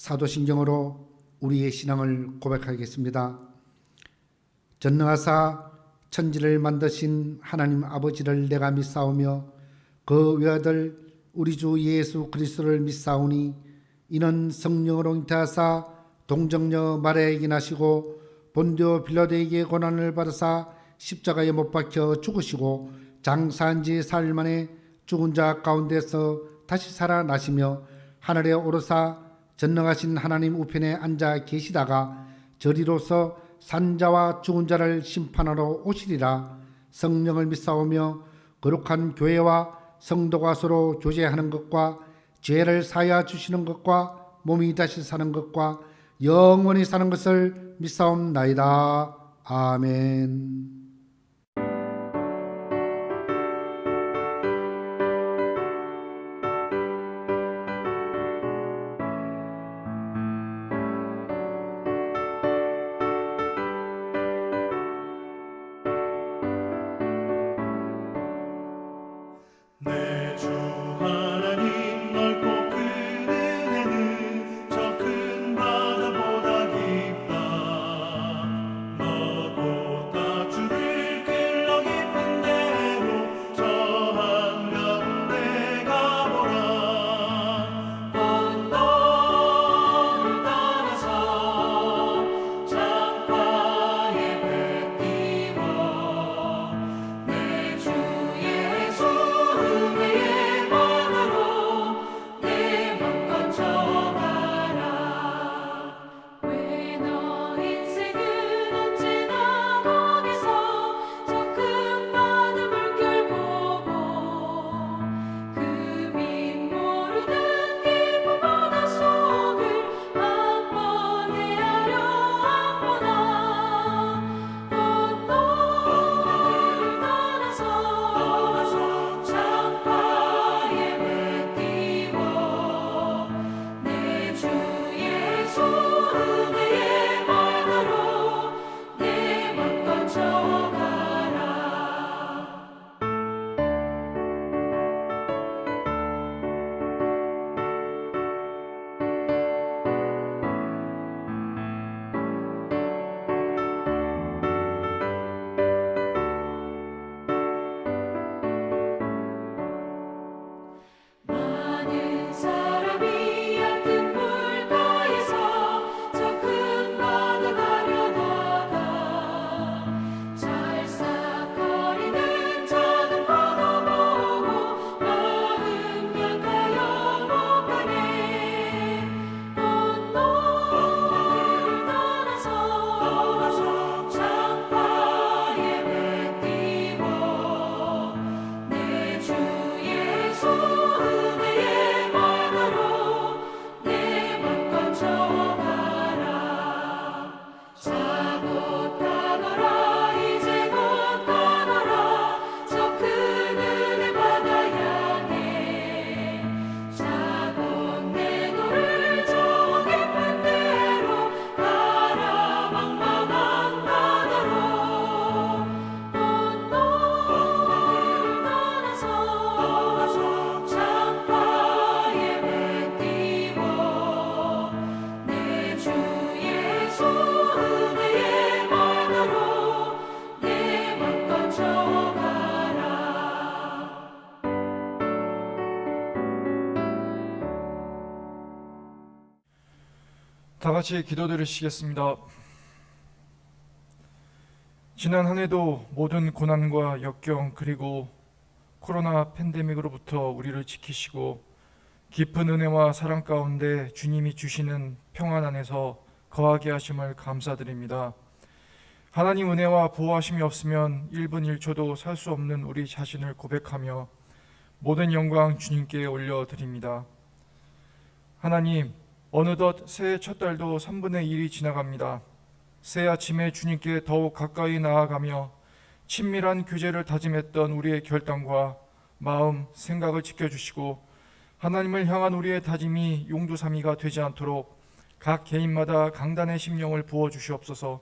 사도신경으로 우리의 신앙을 고백하겠습니다. 전능하사 천지를 만드신 하나님 아버지를 내가 믿사오며 그 외아들 우리 주 예수 그리스도를 믿사오니 이는 성령으로 잉태하사 동정녀 마리아에게 나시고 본디오 빌라도에게 고난을 받으사 십자가에 못 박혀 죽으시고 장사한 지 4일 만에 죽은 자 가운데서 다시 살아나시며 하늘에 오르사 전능하신 하나님 우편에 앉아 계시다가 저리로서 산자와 죽은 자를 심판하러 오시리라. 성령을 믿사오며 거룩한 교회와 성도가 서로 교제하는 것과 죄를 사하여 주시는 것과 몸이 다시 사는 것과 영원히 사는 것을 믿사옵나이다. 아멘. 내 주 하나님 넓고 큰 은혜는 저 큰 바다보다 깊다. 너도 다 주를 길러 깊은 데로 저 한가운데 가보라. 언덕을 따라서 창가에 배 띄워 내 주 예수 은혜의 바다로 내 맘껏 져가라. 왜 너 인생은 언제나 거기서 저 큰 바다 물결 보고 그 밑 모르는 깊은 바다 속을 한번 헤아려 한번아. 언덕을 따라서 창가에 배 띄워 내 주 예수 은혜의 바다로 내 맘껏 져가라. 많은 사람이 얕은 물가에서 저 큰 바다 가려다가 찰싹거리는 작은 바다 보고 마음 약하여 못 가네. 언덕을 따라서 창가에 배 띄워 내 주 예수 은혜의 바다로 내 맘껏 져가라. 자 곧 가거라 이제 곧 가거라 저 큰 은혜 바다 향해. 자 곧 내 너를 저 깊은 데로 가라 망망한 바다로. 언덕을 따라서 창가에 배 띄워 내 주 예수 은혜의 바다로 내 맘껏 져가라. 다 같이 기도드리시겠습니다. 지난 한 해도 모든 고난과 역경 그리고 코로나 팬데믹으로부터 우리를 지키시고 깊은 은혜와 사랑 가운데 주님이 주시는 평안 안에서 거하게 하심을 감사드립니다. 하나님 은혜와 보호하심이 없으면 1분 1초도 살 수 없는 우리 자신을 고백하며 모든 영광 주님께 올려드립니다. 하나님, 어느덧 새해 첫 달도 3분의 1이 지나갑니다. 새 아침에 주님께 더욱 가까이 나아가며 친밀한 교제를 다짐했던 우리의 결단과 마음, 생각을 지켜주시고 하나님을 향한 우리의 다짐이 용두사미가 되지 않도록 각 개인마다 강단의 심령을 부어주시옵소서.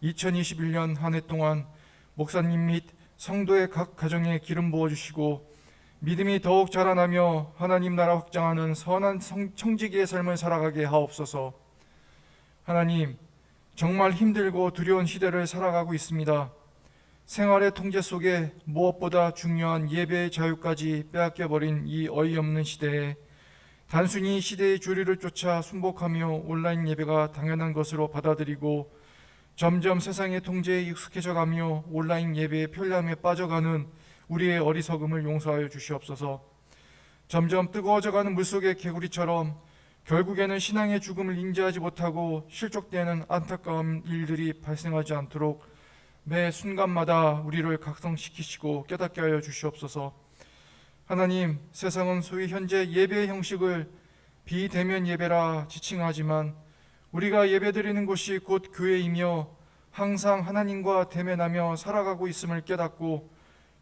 2021년 한 해 동안 목사님 및 성도의 각 가정에 기름 부어주시고 믿음이 더욱 자라나며 하나님 나라 확장하는 선한 청지기의 삶을 살아가게 하옵소서. 하나님, 정말 힘들고 두려운 시대를 살아가고 있습니다. 생활의 통제 속에 무엇보다 중요한 예배의 자유까지 빼앗겨버린 이 어이없는 시대에 단순히 시대의 주류를 쫓아 순복하며 온라인 예배가 당연한 것으로 받아들이고 점점 세상의 통제에 익숙해져가며 온라인 예배의 편리함에 빠져가는 우리의 어리석음을 용서하여 주시옵소서. 점점 뜨거워져가는 물속의 개구리처럼 결국에는 신앙의 죽음을 인지하지 못하고 실족되는 안타까운 일들이 발생하지 않도록 매 순간마다 우리를 각성시키시고 깨닫게 하여 주시옵소서. 하나님, 세상은 소위 현재 예배의 형식을 비대면 예배라 지칭하지만 우리가 예배드리는 곳이 곧 교회이며 항상 하나님과 대면하며 살아가고 있음을 깨닫고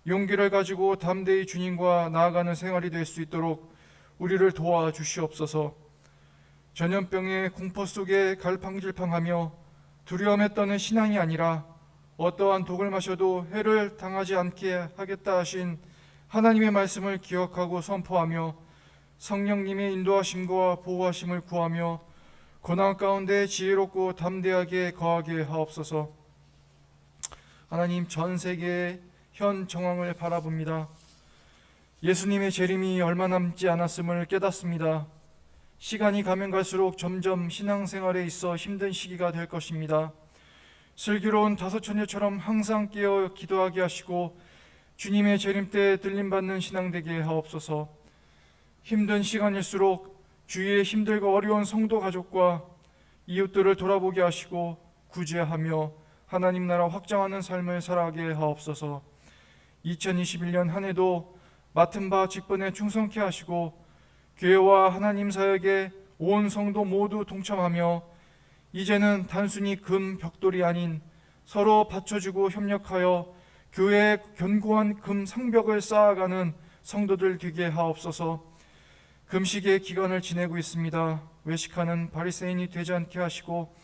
용기를 가지고 담대히 주님과 나아가는 생활이 될 수 있도록 우리를 도와주시옵소서. 전염병의 공포 속에 갈팡질팡하며 두려움에 떠는 신앙이 아니라 어떠한 독을 마셔도 해를 당하지 않게 하겠다 하신 하나님의 말씀을 기억하고 선포하며 성령님의 인도하심과 보호하심을 구하며 고난 가운데 지혜롭고 담대하게 거하게 하옵소서. 하나님, 전 세계의 현 정황을 바라봅니다. 예수님의 재림이 얼마 남지 않았음을 깨닫습니다. 시간이 가면 갈수록 점점 신앙생활에 있어 힘든 시기가 될 것입니다. 슬기로운 다섯처녀처럼 항상 깨어 기도하게 하시고 주님의 재림 때 들림받는 신앙 되게 하옵소서. 힘든 시간일수록 주위의 힘들고 어려운 성도 가족과 이웃들을 돌아보게 하시고 구제하며 하나님 나라 확장하는 삶을 살아가게 하옵소서. 2021년 한 해도 맡은 바 직분에 충성케 하시고 교회와 하나님 사역에 온 성도 모두 동참하며 이제는 단순히 금 벽돌이 아닌 서로 받쳐주고 협력하여 교회의 견고한 금 성벽을 쌓아가는 성도들 되게 하옵소서. 금식의 기간을 지내고 있습니다. 외식하는 바리새인이 되지 않게 하시고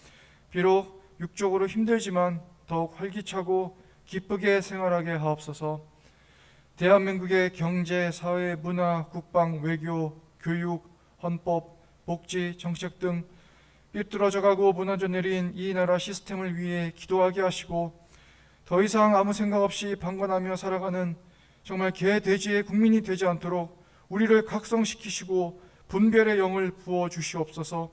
비록 육적으로 힘들지만 더욱 활기차고 기쁘게 생활하게 하옵소서. 대한민국의 경제, 사회, 문화, 국방, 외교, 교육, 헌법, 복지, 정책 등 삐뚤어져가고 무너져 내린 이 나라 시스템을 위해 기도하게 하시고 더 이상 아무 생각 없이 방관하며 살아가는 정말 개돼지의 국민이 되지 않도록 우리를 각성시키시고 분별의 영을 부어 주시옵소서.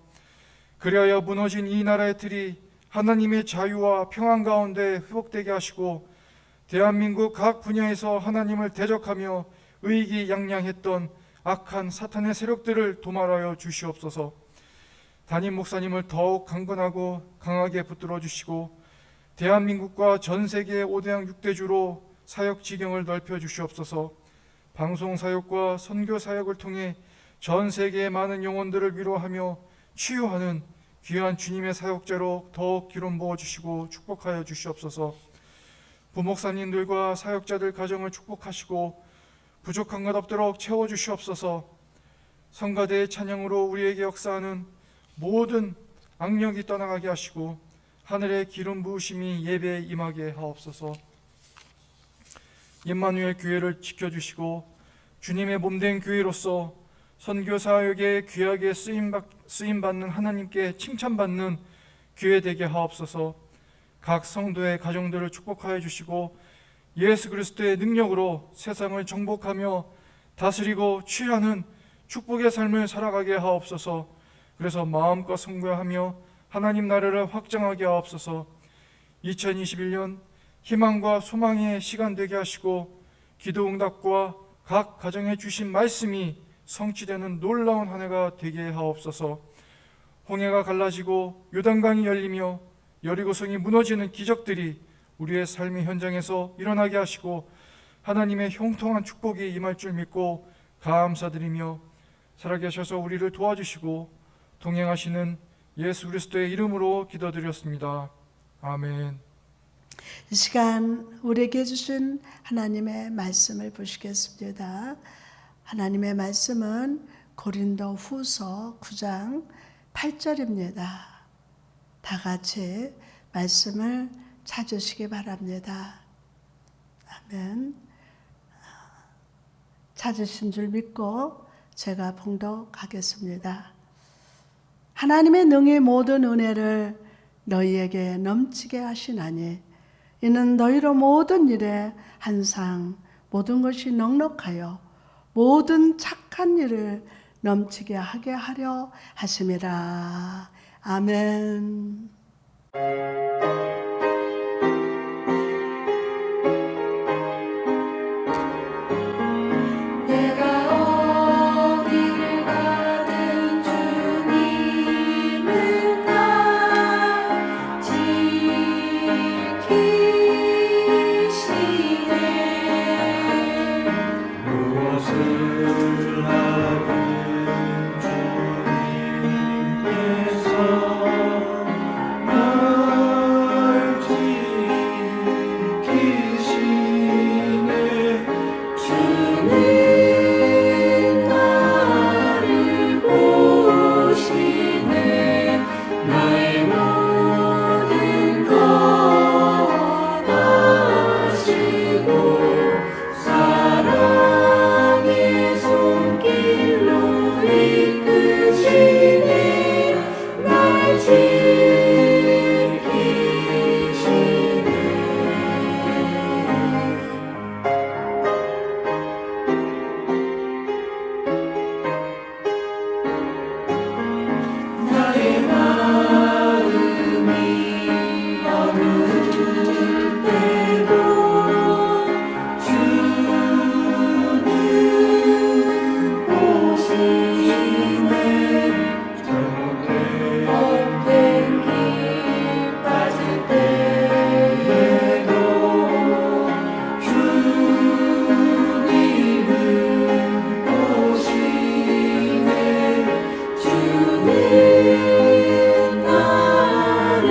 그리하여 무너진 이 나라의 틀이 하나님의 자유와 평안 가운데 회복되게 하시고 대한민국 각 분야에서 하나님을 대적하며 의기양양했던 악한 사탄의 세력들을 도말하여 주시옵소서. 담임 목사님을 더욱 강건하고 강하게 붙들어 주시고 대한민국과 전 세계 5대양 6대주로 사역 지경을 넓혀 주시옵소서. 방송 사역과 선교 사역을 통해 전 세계의 많은 영혼들을 위로하며 치유하는 귀한 주님의 사역자로 더욱 기름 부어 주시고 축복하여 주시옵소서. 부목사님들과 사역자들 가정을 축복하시고 부족한 것 없도록 채워 주시옵소서. 성가대의 찬양으로 우리에게 역사하는 모든 악력이 떠나가게 하시고 하늘의 기름 부으심이 예배에 임하게 하옵소서. 임마누엘 교회를 지켜주시고 주님의 몸된 교회로서 선교 사역에 귀하게 쓰임받는 하나님께 칭찬받는 교회 되게 하옵소서. 각 성도의 가정들을 축복하여 주시고 예수 그리스도의 능력으로 세상을 정복하며 다스리고 취하는 축복의 삶을 살아가게 하옵소서. 그래서 마음껏 선교하며 하나님 나라를 확장하게 하옵소서. 2021년 희망과 소망의 시간 되게 하시고 기도응답과 각 가정에 주신 말씀이 성취되는 놀라운 한 해가 되게 하옵소서. 홍해가 갈라지고 요단강이 열리며 여리고성이 무너지는 기적들이 우리의 삶의 현장에서 일어나게 하시고 하나님의 형통한 축복이 임할 줄 믿고 감사드리며 살아계셔서 우리를 도와주시고 동행하시는 예수 그리스도의 이름으로 기도드렸습니다. 아멘. 이 시간 우리에게 주신 하나님의 말씀을 보시겠습니다. 하나님의 말씀은 고린도 후서 9장 8절입니다. 다 같이 말씀을 찾으시기 바랍니다. 아멘. 찾으신 줄 믿고 제가 봉독하겠습니다. 하나님의 능히 모든 은혜를 너희에게 넘치게 하시나니 이는 너희로 모든 일에 항상 모든 것이 넉넉하여 모든 착한 일을 넘치게 하게 하려 하심이라. 아멘. 내가 어디를 가든 주님은 날 지키시네. 무엇을 하든 주님께서 날 지키시네. 주는 나를 보시네. 나의 모든 것 아시고 사랑의 손길로 이끄시네. 날 지키시네. 나의 마음이 어두울 때도 주는 보시네. 헛된 길 빠질 때에도 주님은 보시네. 주는 나를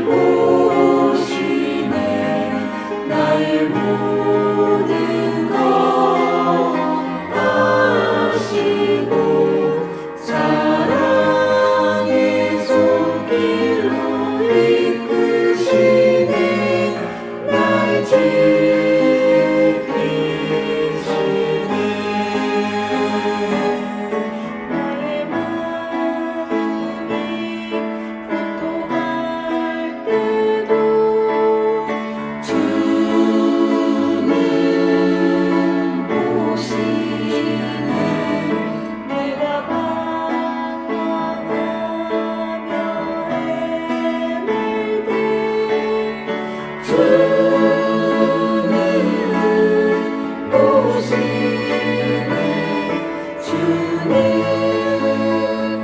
보시네. 나의 모든 것 아시고 사랑의 손길로 이끄시네. 날 지키시네. 나의 마음이 고통할 때도 주는 보시네. 내가 방황하며 헤맬 때 주는 보시네. 주는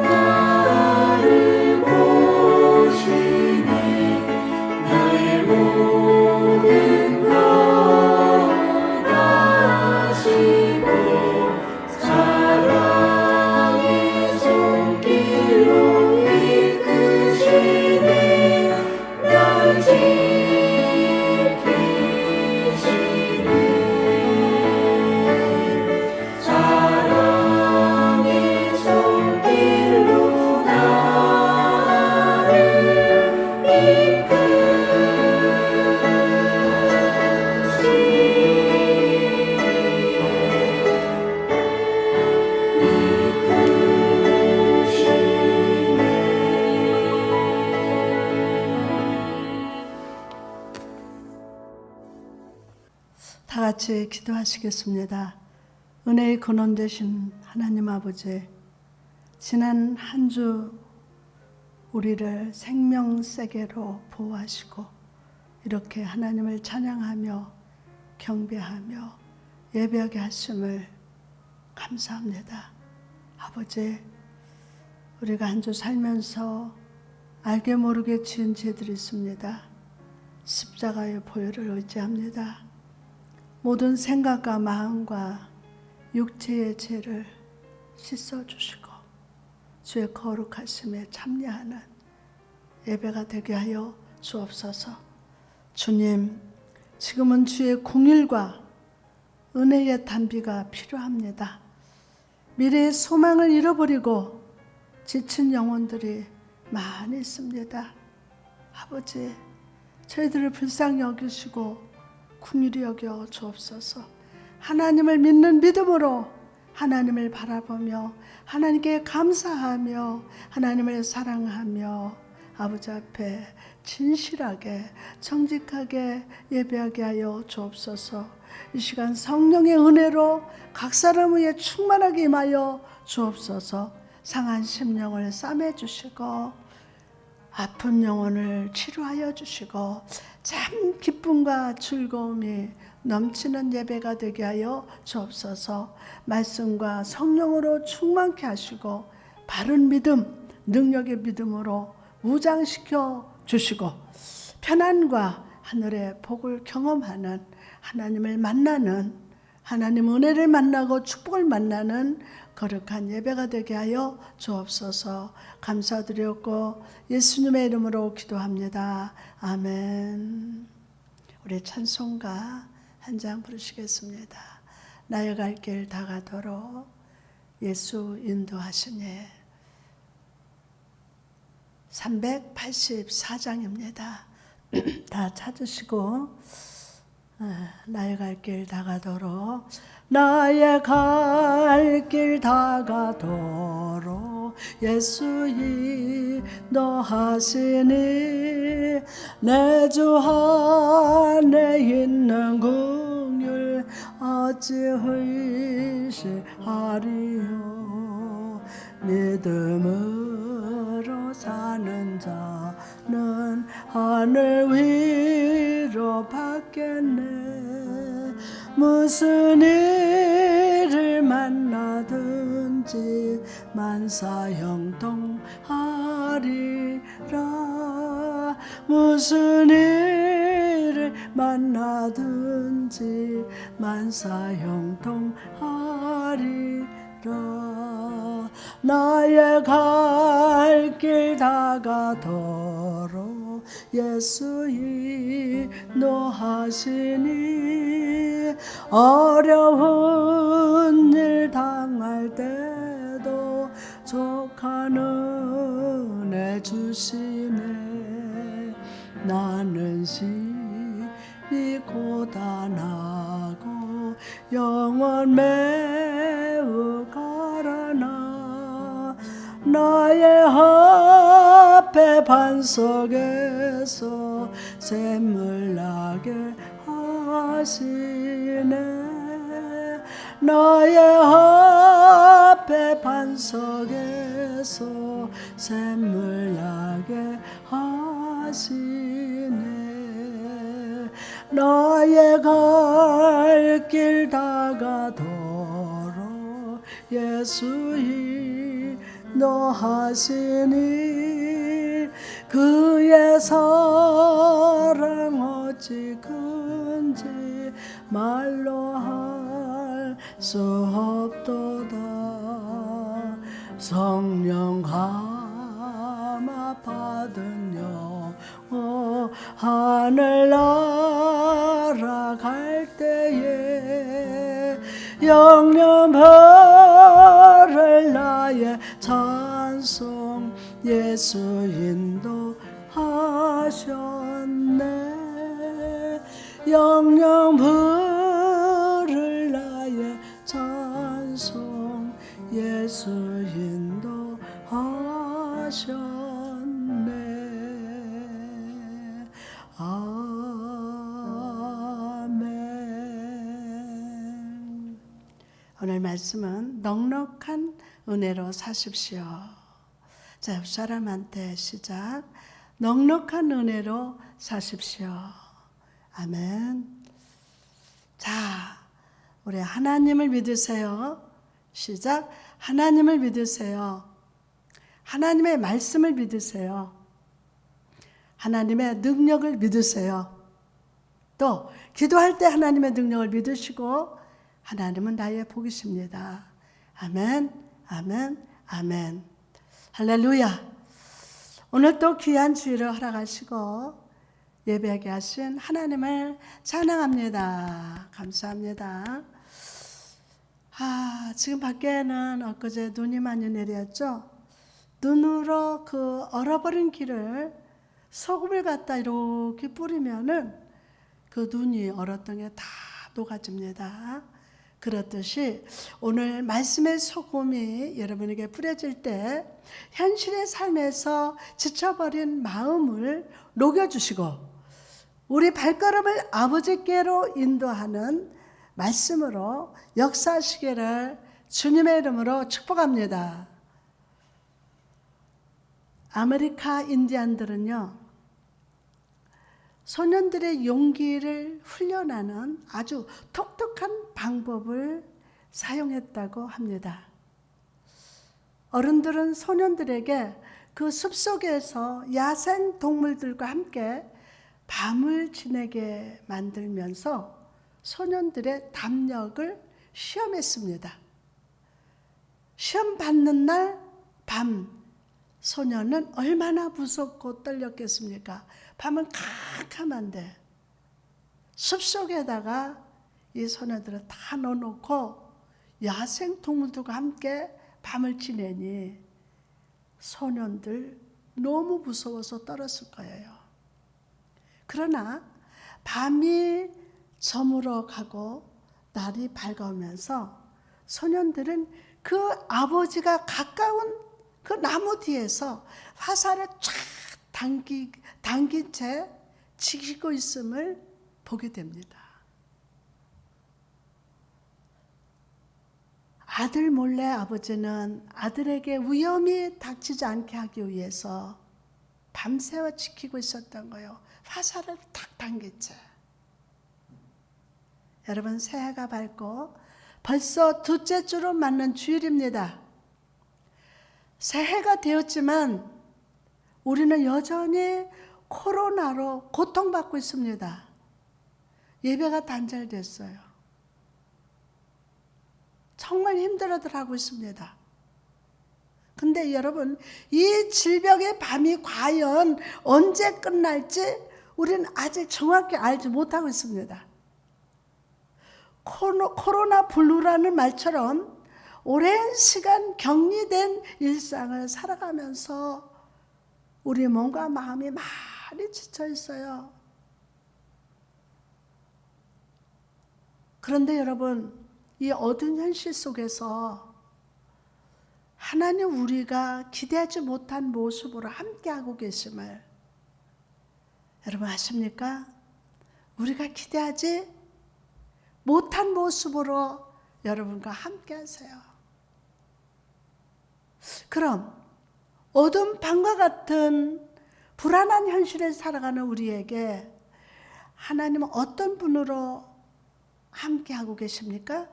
나를 보시네. 나의 모든 것 아시고 사랑의 손길로 이끄시네. 날 지키시네. 사랑의 손길로 나를 다 같이 기도하시겠습니다. 은혜의 근원 되신 하나님 아버지, 지난 한 주 우리를 생명세계로 보호하시고 이렇게 하나님을 찬양하며 경배하며 예배하게 하심을 감사합니다. 아버지, 우리가 한 주 살면서 알게 모르게 지은 죄들이 있습니다. 십자가의 보혈을 의지합니다. 모든 생각과 마음과 육체의 죄를 씻어주시고 주의 거룩하심에 참여하는 예배가 되게 하여 주옵소서. 주님, 지금은 주의 공일과 은혜의 단비가 필요합니다. 미래의 소망을 잃어버리고 지친 영혼들이 많이 있습니다. 아버지, 저희들을 불쌍히 여기시고 긍휼히 여겨 주옵소서. 하나님을 믿는 믿음으로 하나님을 바라보며 하나님께 감사하며 하나님을 사랑하며 아버지 앞에 진실하게 정직하게 예배하게 하여 주옵소서. 이 시간 성령의 은혜로 각 사람 위에 충만하게 임하여 주옵소서. 상한 심령을 싸매 주시고 아픈 영혼을 치료하여 주시고 참 기쁨과 즐거움이 넘치는 예배가 되게 하여 주옵소서. 말씀과 성령으로 충만케 하시고 바른 믿음, 능력의 믿음으로 무장시켜 주시고 편안과 하늘의 복을 경험하는 하나님을 만나는 하나님 은혜를 만나고 축복을 만나는 거룩한 예배가 되게 하여 주옵소서. 감사드렸고 예수님의 이름으로 기도합니다. 아멘. 우리 찬송가 한 장 부르시겠습니다. 나의 갈 길 다가도록 예수 인도하시니. 384장입니다. 다 찾으시고 나의 갈 길 다가도록 나의 갈 길 다가도록 예수 인도하시니 내 주 안에 있는 긍휼 어찌 의심하리요. 믿음으로 사는 자는 하늘 위로 받겠네. 무슨 일을 만나든지 만사형통하리라. 무슨 일을 만나든지 만사형통하리라. 나의 갈 길 다가도록 예수 인도하시니 어려운 일 당할 때도 족한 은혜 주시네. 나는 심히 고단하고 영원 매우 가라나 나의 앞에 반석에서 샘물 나게 하시네. 나의 앞에 반석에서 샘물 나게 하시네. 나의 갈 길 다가도록 예수 인도하시니 그의 사랑 어찌 큰지 말로 할 수 없도다. 성령 감화 받은 영혼 하늘 날아갈 때에 영영 벌을 나의 찬송 예수 인도하셨네. 영영 부를 나의 찬송 예수 인도하셨네. 아멘. 오늘 말씀은 넉넉한 은혜로 사십시오. 자, 옆 사람한테 시작. 넉넉한 은혜로 사십시오. 아멘. 자, 우리 하나님을 믿으세요. 시작. 하나님을 믿으세요. 하나님의 말씀을 믿으세요. 하나님의 능력을 믿으세요. 또 기도할 때 하나님의 능력을 믿으시고 하나님은 나의 복이십니다. 아멘, 아멘, 아멘. 할렐루야. 오늘 또 귀한 주일을 허락하시고 예배하게 하신 하나님을 찬양합니다. 감사합니다. 지금 밖에는 엊그제 눈이 많이 내렸죠. 눈으로 그 얼어버린 길을 소금을 갖다 이렇게 뿌리면은 그 눈이 얼었던 게 다 녹아집니다. 그렇듯이 오늘 말씀의 소금이 여러분에게 뿌려질 때 현실의 삶에서 지쳐버린 마음을 녹여주시고 우리 발걸음을 아버지께로 인도하는 말씀으로 역사하시기를 주님의 이름으로 축복합니다. 아메리카 인디안들은요, 소년들의 용기를 훈련하는 아주 독특한 방법을 사용했다고 합니다. 어른들은 소년들에게 그 숲속에서 야생 동물들과 함께 밤을 지내게 만들면서 소년들의 담력을 시험했습니다. 시험 받는 날 밤 소년은 얼마나 무섭고 떨렸겠습니까? 밤은 캄캄한데 숲속에다가 이 소년들을 다 넣어놓고 야생 동물들과 함께 밤을 지내니 소년들 너무 무서워서 떨었을 거예요. 그러나 밤이 저물어 가고 날이 밝아오면서 소년들은 그 아버지가 가까운 그 나무 뒤에서 화살을 쫙 당긴 채 지키고 있음을 보게 됩니다. 아들 몰래 아버지는 아들에게 위험이 닥치지 않게 하기 위해서 밤새워 지키고 있었던 거예요. 화살을 탁 당긴 채. 여러분, 새해가 밝고 벌써 둘째 주로 맞는 주일입니다. 새해가 되었지만 우리는 여전히 코로나로 고통받고 있습니다. 예배가 단절됐어요. 정말 힘들어들 하고 있습니다. 근데 여러분, 이 질병의 밤이 과연 언제 끝날지 우리는 아직 정확히 알지 못하고 있습니다. 코로나 블루라는 말처럼 오랜 시간 격리된 일상을 살아가면서 우리 몸과 마음이 많이 지쳐 있어요. 그런데 여러분, 이 어두운 현실 속에서 하나님 우리가 기대하지 못한 모습으로 함께하고 계심을 여러분 아십니까? 우리가 기대하지 못한 모습으로 여러분과 함께하세요. 그럼 어두운 밤과 같은 불안한 현실에 살아가는 우리에게 하나님은 어떤 분으로 함께하고 계십니까?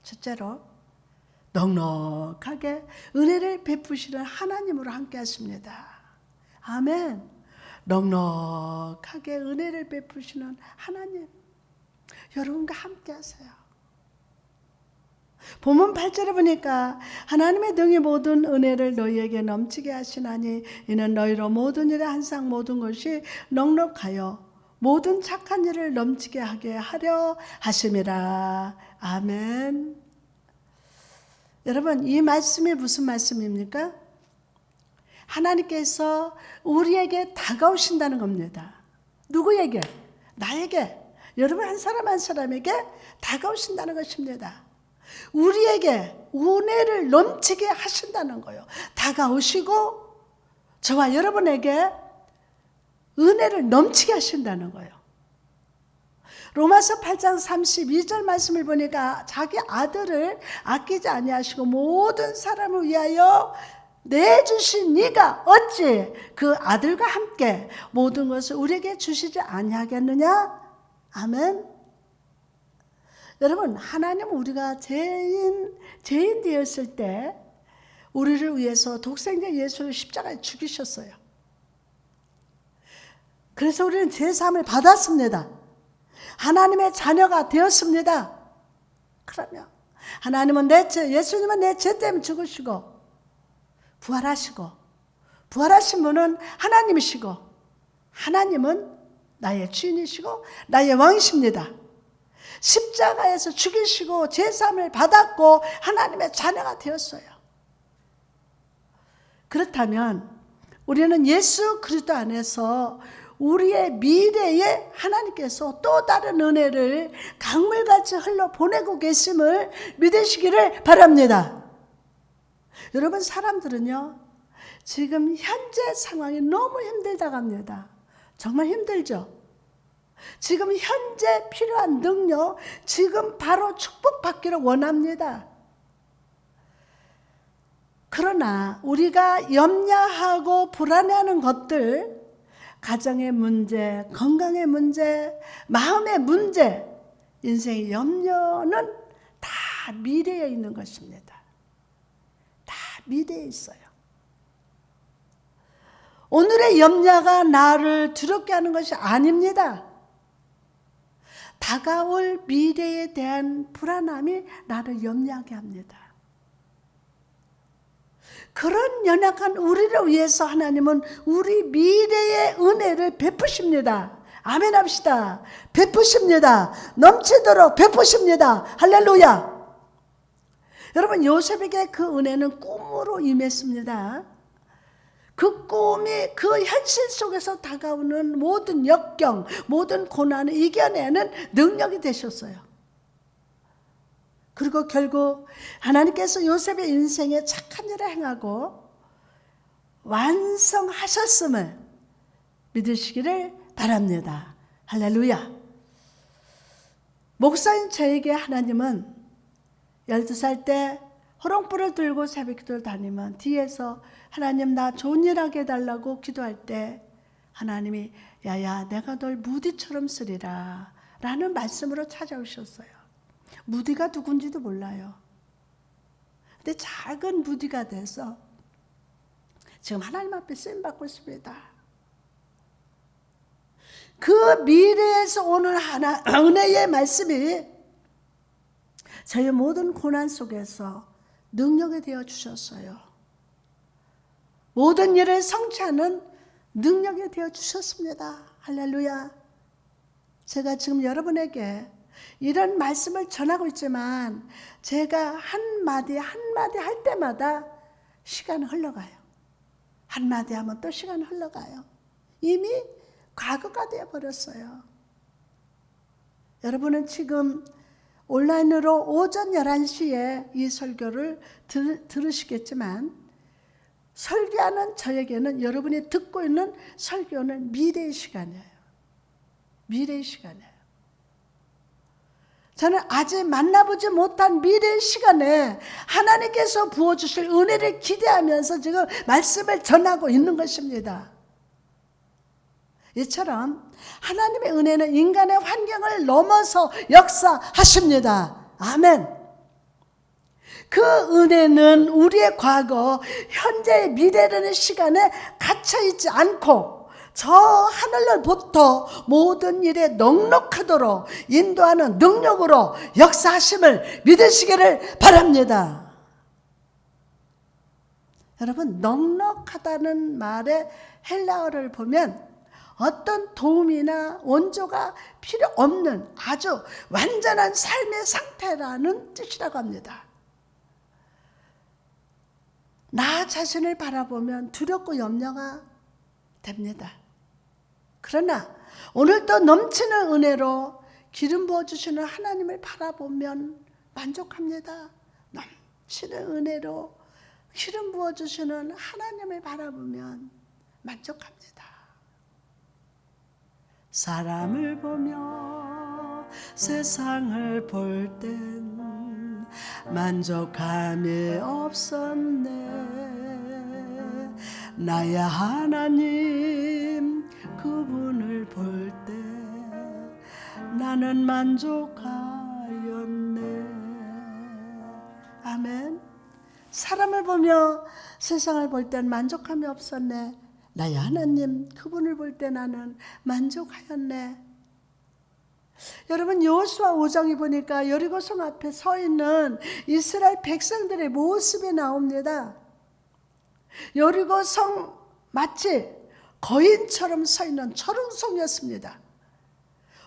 첫째로 넉넉하게 은혜를 베푸시는 하나님으로 함께하십니다. 아멘. 넉넉하게 은혜를 베푸시는 하나님, 여러분과 함께하세요. 본문 8절에 보니까 하나님의 능히 모든 은혜를 너희에게 넘치게 하시나니 이는 너희로 모든 일에 항상 모든 것이 넉넉하여 모든 착한 일을 넘치게 하게 하려 하심이라. 아멘. 여러분, 이 말씀이 무슨 말씀입니까? 하나님께서 우리에게 다가오신다는 겁니다. 누구에게? 나에게. 여러분 한 사람 한 사람에게 다가오신다는 것입니다. 우리에게 은혜를 넘치게 하신다는 거예요. 다가오시고 저와 여러분에게 은혜를 넘치게 하신다는 거예요. 로마서 8장 32절 말씀을 보니까 자기 아들을 아끼지 아니하시고 모든 사람을 위하여 내주신 이가 어찌 그 아들과 함께 모든 것을 우리에게 주시지 아니하겠느냐? 아멘. 여러분, 하나님은 우리가 죄인 되었을 때 우리를 위해서 독생자 예수를 십자가에 죽이셨어요. 그래서 우리는 죄사함을 받았습니다. 하나님의 자녀가 되었습니다. 그러면 하나님은 예수님은 내 죄 때문에 죽으시고 부활하신 분은 하나님이시고 하나님은 나의 주인이시고 나의 왕이십니다. 십자가에서 죽이시고 제사함을 받았고 하나님의 자녀가 되었어요. 그렇다면 우리는 예수 그리스도 안에서 우리의 미래에 하나님께서 또 다른 은혜를 강물같이 흘러 보내고 계심을 믿으시기를 바랍니다. 여러분, 사람들은요, 지금 현재 상황이 너무 힘들다고 합니다. 정말 힘들죠? 지금 현재 필요한 능력, 지금 바로 축복받기를 원합니다. 그러나 우리가 염려하고 불안해하는 것들, 가정의 문제, 건강의 문제, 마음의 문제, 인생의 염려는 다 미래에 있는 것입니다. 다 미래에 있어요. 오늘의 염려가 나를 두렵게 하는 것이 아닙니다. 다가올 미래에 대한 불안함이 나를 염려하게 합니다. 그런 연약한 우리를 위해서 하나님은 우리 미래의 은혜를 베푸십니다. 아멘 합시다. 베푸십니다. 넘치도록 베푸십니다. 할렐루야. 여러분, 요셉에게 그 은혜는 꿈으로 임했습니다. 그 꿈이 그 현실 속에서 다가오는 모든 역경, 모든 고난을 이겨내는 능력이 되셨어요. 그리고 결국 하나님께서 요셉의 인생에 착한 일을 행하고 완성하셨음을 믿으시기를 바랍니다. 할렐루야. 목사인 저에게 하나님은 12살 때 호롱불을 들고 새벽기도를 다니면 뒤에서 하나님 나 좋은 일 하게 해달라고 기도할 때 하나님이 야야 내가 널 무디처럼 쓰리라 라는 말씀으로 찾아오셨어요. 무디가 누군지도 몰라요. 근데 작은 무디가 돼서 지금 하나님 앞에 쓰임받고 있습니다. 그 미래에서 오는 은혜의 말씀이 저희 모든 고난 속에서 능력이 되어 주셨어요. 모든 일을 성취하는 능력이 되어 주셨습니다. 할렐루야. 제가 지금 여러분에게 이런 말씀을 전하고 있지만 제가 한마디 한마디 할 때마다 시간은 흘러가요. 한마디 하면 또 시간은 흘러가요. 이미 과거가 되어버렸어요. 여러분은 지금 온라인으로 오전 11시에 이 설교를 들으시겠지만 설교하는 저에게는 여러분이 듣고 있는 설교는 미래의 시간이에요. 미래의 시간이에요. 저는 아직 만나보지 못한 미래의 시간에 하나님께서 부어주실 은혜를 기대하면서 지금 말씀을 전하고 있는 것입니다. 이처럼 하나님의 은혜는 인간의 환경을 넘어서 역사하십니다. 아멘. 그 은혜는 우리의 과거, 현재의 미래라는 시간에 갇혀있지 않고 저 하늘로부터 모든 일에 넉넉하도록 인도하는 능력으로 역사하심을 믿으시기를 바랍니다. 여러분, 넉넉하다는 말의 헬라어를 보면 어떤 도움이나 원조가 필요 없는 아주 완전한 삶의 상태라는 뜻이라고 합니다. 나 자신을 바라보면 두렵고 염려가 됩니다. 그러나 오늘도 넘치는 은혜로 기름 부어주시는 하나님을 바라보면 만족합니다. 넘치는 은혜로 기름 부어주시는 하나님을 바라보면 만족합니다. 사람을 보며 세상을 볼 땐 만족함이 없었네. 나야 하나님 그분을 볼 때 나는 만족하였네. 아멘. 사람을 보며 세상을 볼 땐 만족함이 없었네. 나야 하나님 그분을 볼 때 나는 만족하였네. 여러분, 여호수아 5장에 보니까 여리고성 앞에 서 있는 이스라엘 백성들의 모습이 나옵니다. 여리고성 마치 거인처럼 서 있는 철옹성이었습니다.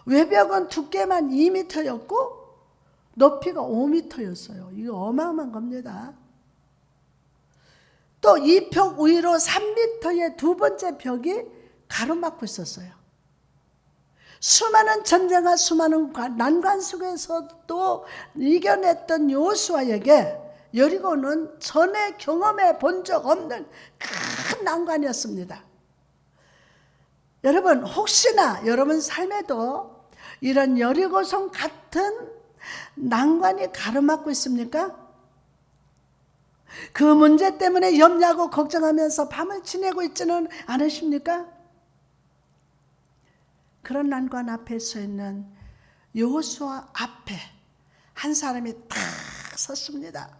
외벽은 두께만 2m였고 높이가 5m였어요. 이거 어마어마한 겁니다. 또 이 벽 위로 3m의 두 번째 벽이 가로막고 있었어요. 수많은 전쟁과 수많은 난관 속에서도 이겨냈던 여호수아에게 여리고는 전에 경험해 본 적 없는 큰 난관이었습니다. 여러분, 혹시나 여러분 삶에도 이런 여리고성 같은 난관이 가로막고 있습니까? 그 문제 때문에 염려하고 걱정하면서 밤을 지내고 있지는 않으십니까? 그런 난관 앞에 서 있는 여호수아 앞에 한 사람이 딱 섰습니다.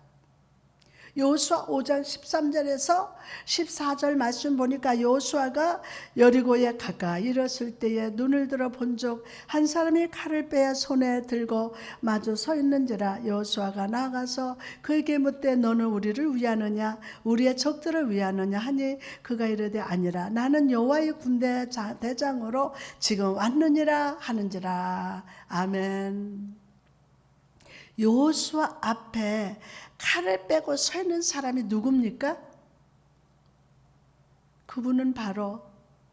여호수아 5장 13절에서 14절 말씀 보니까 여호수아가 여리고에 가까이 이르렀을 때에 눈을 들어 본즉 한 사람이 칼을 빼어 손에 들고 마주 서 있는지라. 여호수아가 나아가서 그에게 묻되 너는 우리를 위하느냐 우리의 적들을 위하느냐 하니 그가 이르되 아니라 나는 여호와의 군대 대장으로 지금 왔느니라 하는지라. 아멘. 여호수아 앞에 칼을 빼고 서 있는 사람이 누굽니까? 그분은 바로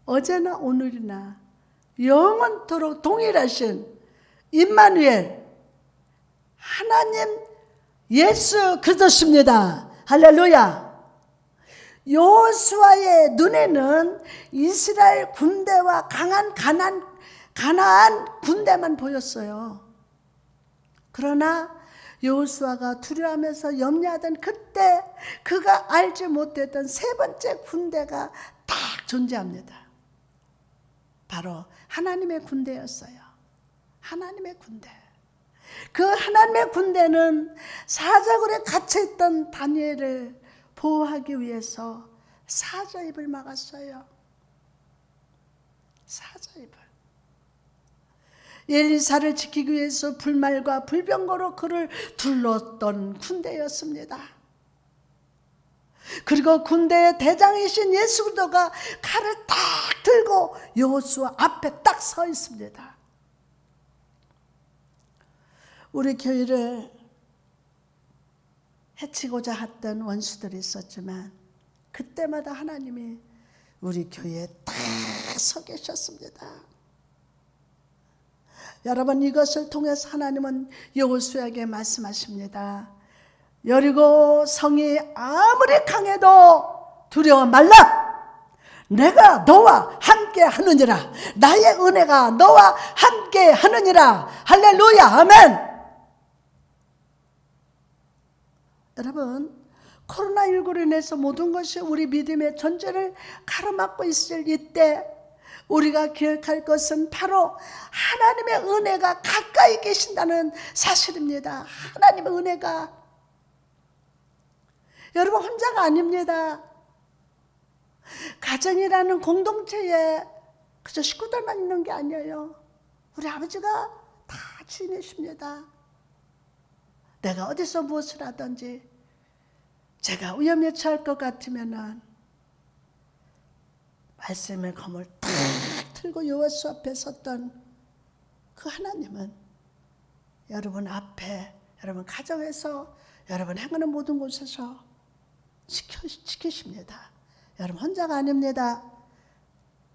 어제나 오늘이나 영원토록 동일하신 임마누엘 하나님 예수 그리스도십니다. 할렐루야. 여호수아의 눈에는 이스라엘 군대와 강한 가나안 군대만 보였어요. 그러나 여호수아가 두려워하면서 염려하던 그때 그가 알지 못했던 세 번째 군대가 딱 존재합니다. 바로 하나님의 군대였어요. 하나님의 군대. 그 하나님의 군대는 사자굴에 갇혀있던 다니엘을 보호하기 위해서 사자입을 막았어요. 사자입을. 엘리사를 지키기 위해서 불말과 불병거로 그를 둘렀던 군대였습니다. 그리고 군대의 대장이신 예수 그리스도가 칼을 딱 들고 여호수아 앞에 딱 서 있습니다. 우리 교회를 해치고자 했던 원수들이 있었지만 그때마다 하나님이 우리 교회에 딱 서 계셨습니다. 여러분, 이것을 통해서 하나님은 여호수아에게 말씀하십니다. 여리고 성이 아무리 강해도 두려워 말라. 내가 너와 함께 하느니라. 나의 은혜가 너와 함께 하느니라. 할렐루야. 아멘. 여러분, 코로나19로 인해서 모든 것이 우리 믿음의 전제를 가로막고 있을 이때 우리가 기억할 것은 바로 하나님의 은혜가 가까이 계신다는 사실입니다. 하나님의 은혜가. 여러분, 혼자가 아닙니다. 가정이라는 공동체에 그저 식구들만 있는 게 아니에요. 우리 아버지가 다 주인이십니다. 내가 어디서 무엇을 하든지 제가 위험에 처할 것 같으면은 말씀의 검을 탁 들고 여호수 앞에 섰던 그 하나님은 여러분 앞에, 여러분 가정에서, 여러분 행하는 모든 곳에서 지키십니다. 여러분 혼자가 아닙니다.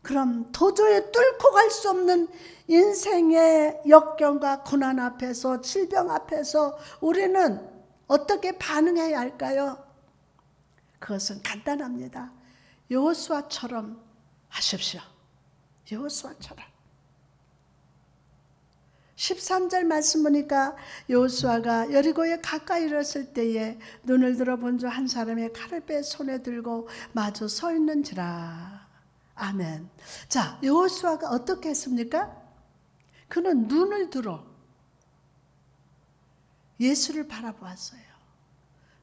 그럼 도저히 뚫고 갈 수 없는 인생의 역경과 고난 앞에서, 질병 앞에서 우리는 어떻게 반응해야 할까요? 그것은 간단합니다. 여호수아처럼 하십시오. 여호수아처럼. 13절 말씀 보니까 여호수아가 여리고에 가까이 이르렀을 때에 눈을 들어 본즉 한 사람의 칼을 빼 손에 들고 마주 서 있는지라. 아멘. 자, 여호수아가 어떻게 했습니까? 그는 눈을 들어 예수를 바라보았어요.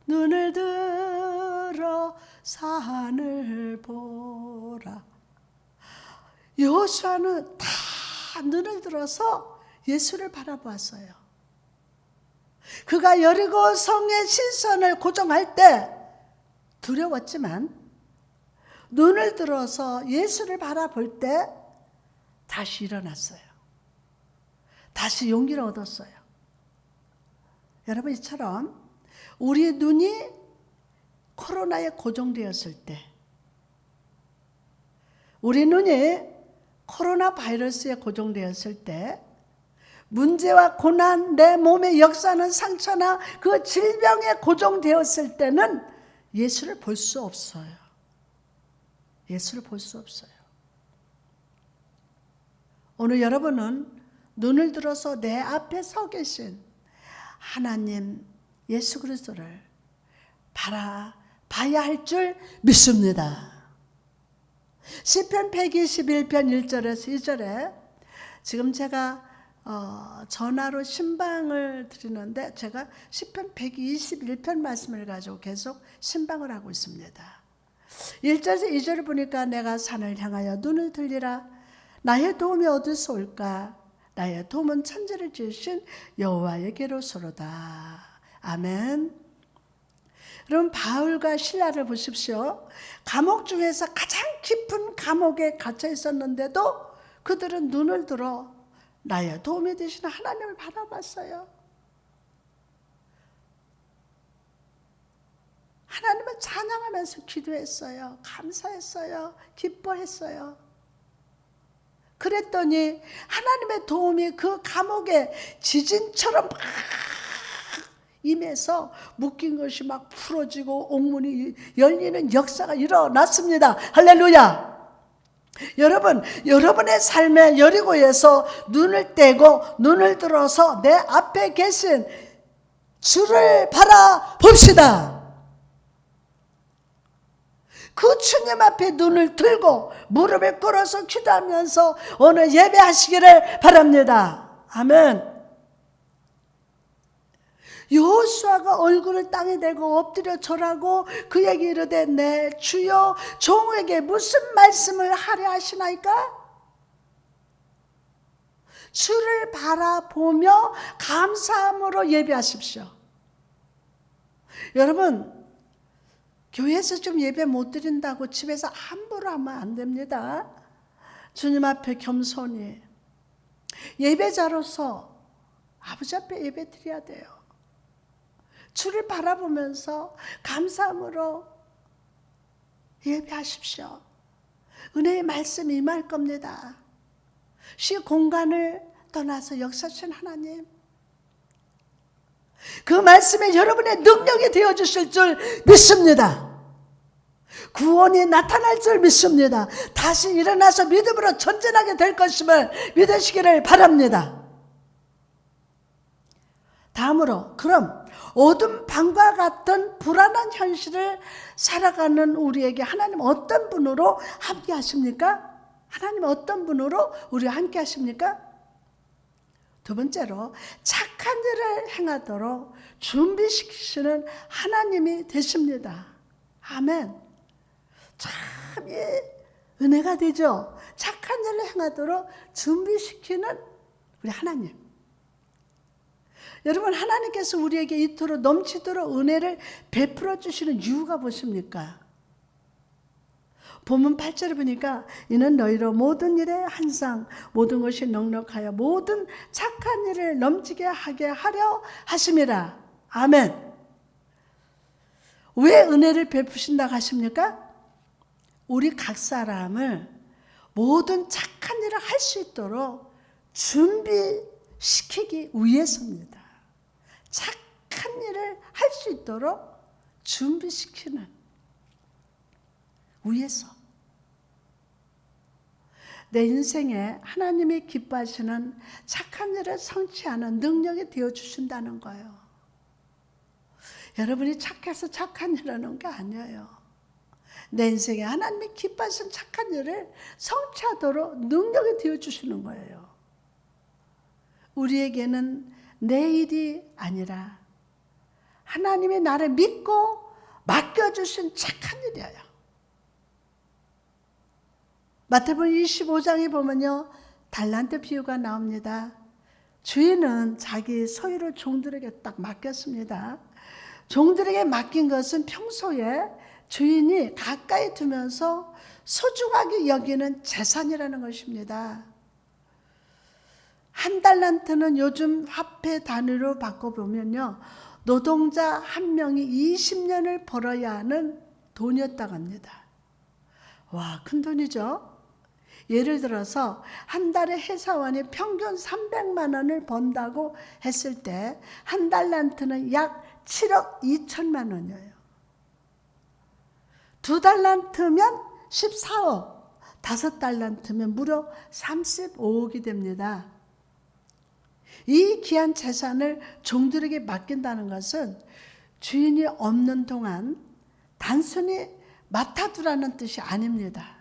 눈을 들어 산을 보라. 여호수아는 다 눈을 들어서 예수를 바라보았어요. 그가 여리고 성의 시선을 고정할 때 두려웠지만 눈을 들어서 예수를 바라볼 때 다시 일어났어요. 다시 용기를 얻었어요. 여러분, 이처럼 우리의 눈이 코로나에 고정되었을 때, 우리 눈이 코로나 바이러스에 고정되었을 때 문제와 고난, 내 몸의 역사는 상처나 그 질병에 고정되었을 때는 예수를 볼 수 없어요. 예수를 볼 수 없어요. 오늘 여러분은 눈을 들어서 내 앞에 서 계신 하나님 예수 그리스도를 바라봐야 할 줄 믿습니다. 시편 121편 1절에서 2절에 지금 제가 전화로 신방을 드리는데 제가 시편 121편 말씀을 가지고 계속 신방을 하고 있습니다. 1절에서 2절을 보니까 내가 산을 향하여 눈을 들리라. 나의 도움이 어디서 올까? 나의 도움은 천지를 지으신 여호와에게로소로다. 아멘. 여러분 바울과 실라를 보십시오. 감옥 중에서 가장 깊은 감옥에 갇혀 있었는데도 그들은 눈을 들어 나의 도움이 되시는 하나님을 바라봤어요. 하나님을 찬양하면서 기도했어요. 감사했어요. 기뻐했어요. 그랬더니 하나님의 도움이 그 감옥에 지진처럼 막 임해서 묶인 것이 막 풀어지고 옥문이 열리는 역사가 일어났습니다. 할렐루야. 여러분, 여러분의 삶의 여리고에서 눈을 떼고 눈을 들어서 내 앞에 계신 주를 바라봅시다. 그 주님 앞에 눈을 들고 무릎을 꿇어서 기도하면서 오늘 예배하시기를 바랍니다. 아멘. 여호수아가 얼굴을 땅에 대고 엎드려 절하고 그에게 이르되 내 주여 종에게 무슨 말씀을 하려 하시나이까? 주를 바라보며 감사함으로 예배하십시오. 여러분 교회에서 좀 예배 못 드린다고 집에서 함부로 하면 안 됩니다. 주님 앞에 겸손히 예배자로서 아버지 앞에 예배 드려야 돼요. 주를 바라보면서 감사함으로 예배하십시오. 은혜의 말씀이 임할 겁니다. 시 공간을 떠나서 역사하신 하나님, 그 말씀이 여러분의 능력이 되어주실 줄 믿습니다. 구원이 나타날 줄 믿습니다. 다시 일어나서 믿음으로 전진하게 될 것임을 믿으시기를 바랍니다. 다음으로 그럼 어둠 방과 같은 불안한 현실을 살아가는 우리에게 하나님 어떤 분으로 함께 하십니까? 하나님 어떤 분으로 우리와 함께 하십니까? 두 번째로 착한 일을 행하도록 준비시키시는 하나님이 되십니다. 아멘. 참 은혜가 되죠. 착한 일을 행하도록 준비시키는 우리 하나님. 여러분 하나님께서 우리에게 이토록 넘치도록 은혜를 베풀어 주시는 이유가 무엇입니까? 본문 8절을 보니까 이는 너희로 모든 일에 항상 모든 것이 넉넉하여 모든 착한 일을 넘치게 하게 하려 하심이라. 아멘. 왜 은혜를 베푸신다고 하십니까? 우리 각 사람을 모든 착한 일을 할 수 있도록 준비시키기 위해서입니다. 착한 일을 할 수 있도록 준비시키는 위해서. 내 인생에 하나님이 기뻐하시는 착한 일을 성취하는 능력이 되어주신다는 거예요. 여러분이 착해서 착한 일을 하는 게 아니에요. 내 인생에 하나님이 기뻐하시는 착한 일을 성취하도록 능력이 되어주시는 거예요. 우리에게는 내 일이 아니라 하나님이 나를 믿고 맡겨주신 착한 일이에요. 마태복음 25장에 보면요, 달란트 비유가 나옵니다. 주인은 자기 소유를 종들에게 딱 맡겼습니다. 종들에게 맡긴 것은 평소에 주인이 가까이 두면서 소중하게 여기는 재산이라는 것입니다. 한 달란트는 요즘 화폐 단위로 바꿔보면요, 노동자 한 명이 20년을 벌어야 하는 돈이었다고 합니다. 와, 큰 돈이죠. 예를 들어서 한 달에 회사원이 평균 300만 원을 번다고 했을 때 한 달란트는 약 7억 2천만 원이에요. 2달란트면 14억, 5달란트면 무려 35억이 됩니다. 이 귀한 재산을 종들에게 맡긴다는 것은 주인이 없는 동안 단순히 맡아두라는 뜻이 아닙니다.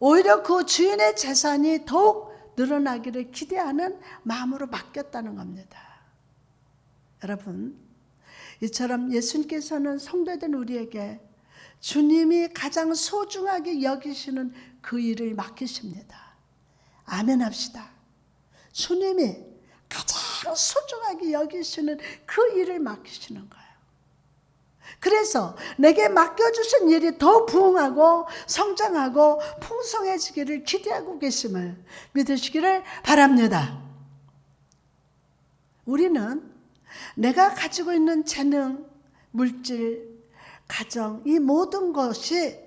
오히려 그 주인의 재산이 더욱 늘어나기를 기대하는 마음으로 맡겼다는 겁니다. 여러분, 이처럼 예수님께서는 성도된 우리에게 주님이 가장 소중하게 여기시는 그 일을 맡기십니다. 아멘 합시다. 주님이 가장 소중하게 여기시는 그 일을 맡기시는 거예요. 그래서 내게 맡겨주신 일이 더 부흥하고 성장하고 풍성해지기를 기대하고 계심을 믿으시기를 바랍니다. 우리는 내가 가지고 있는 재능, 물질, 가정, 이 모든 것이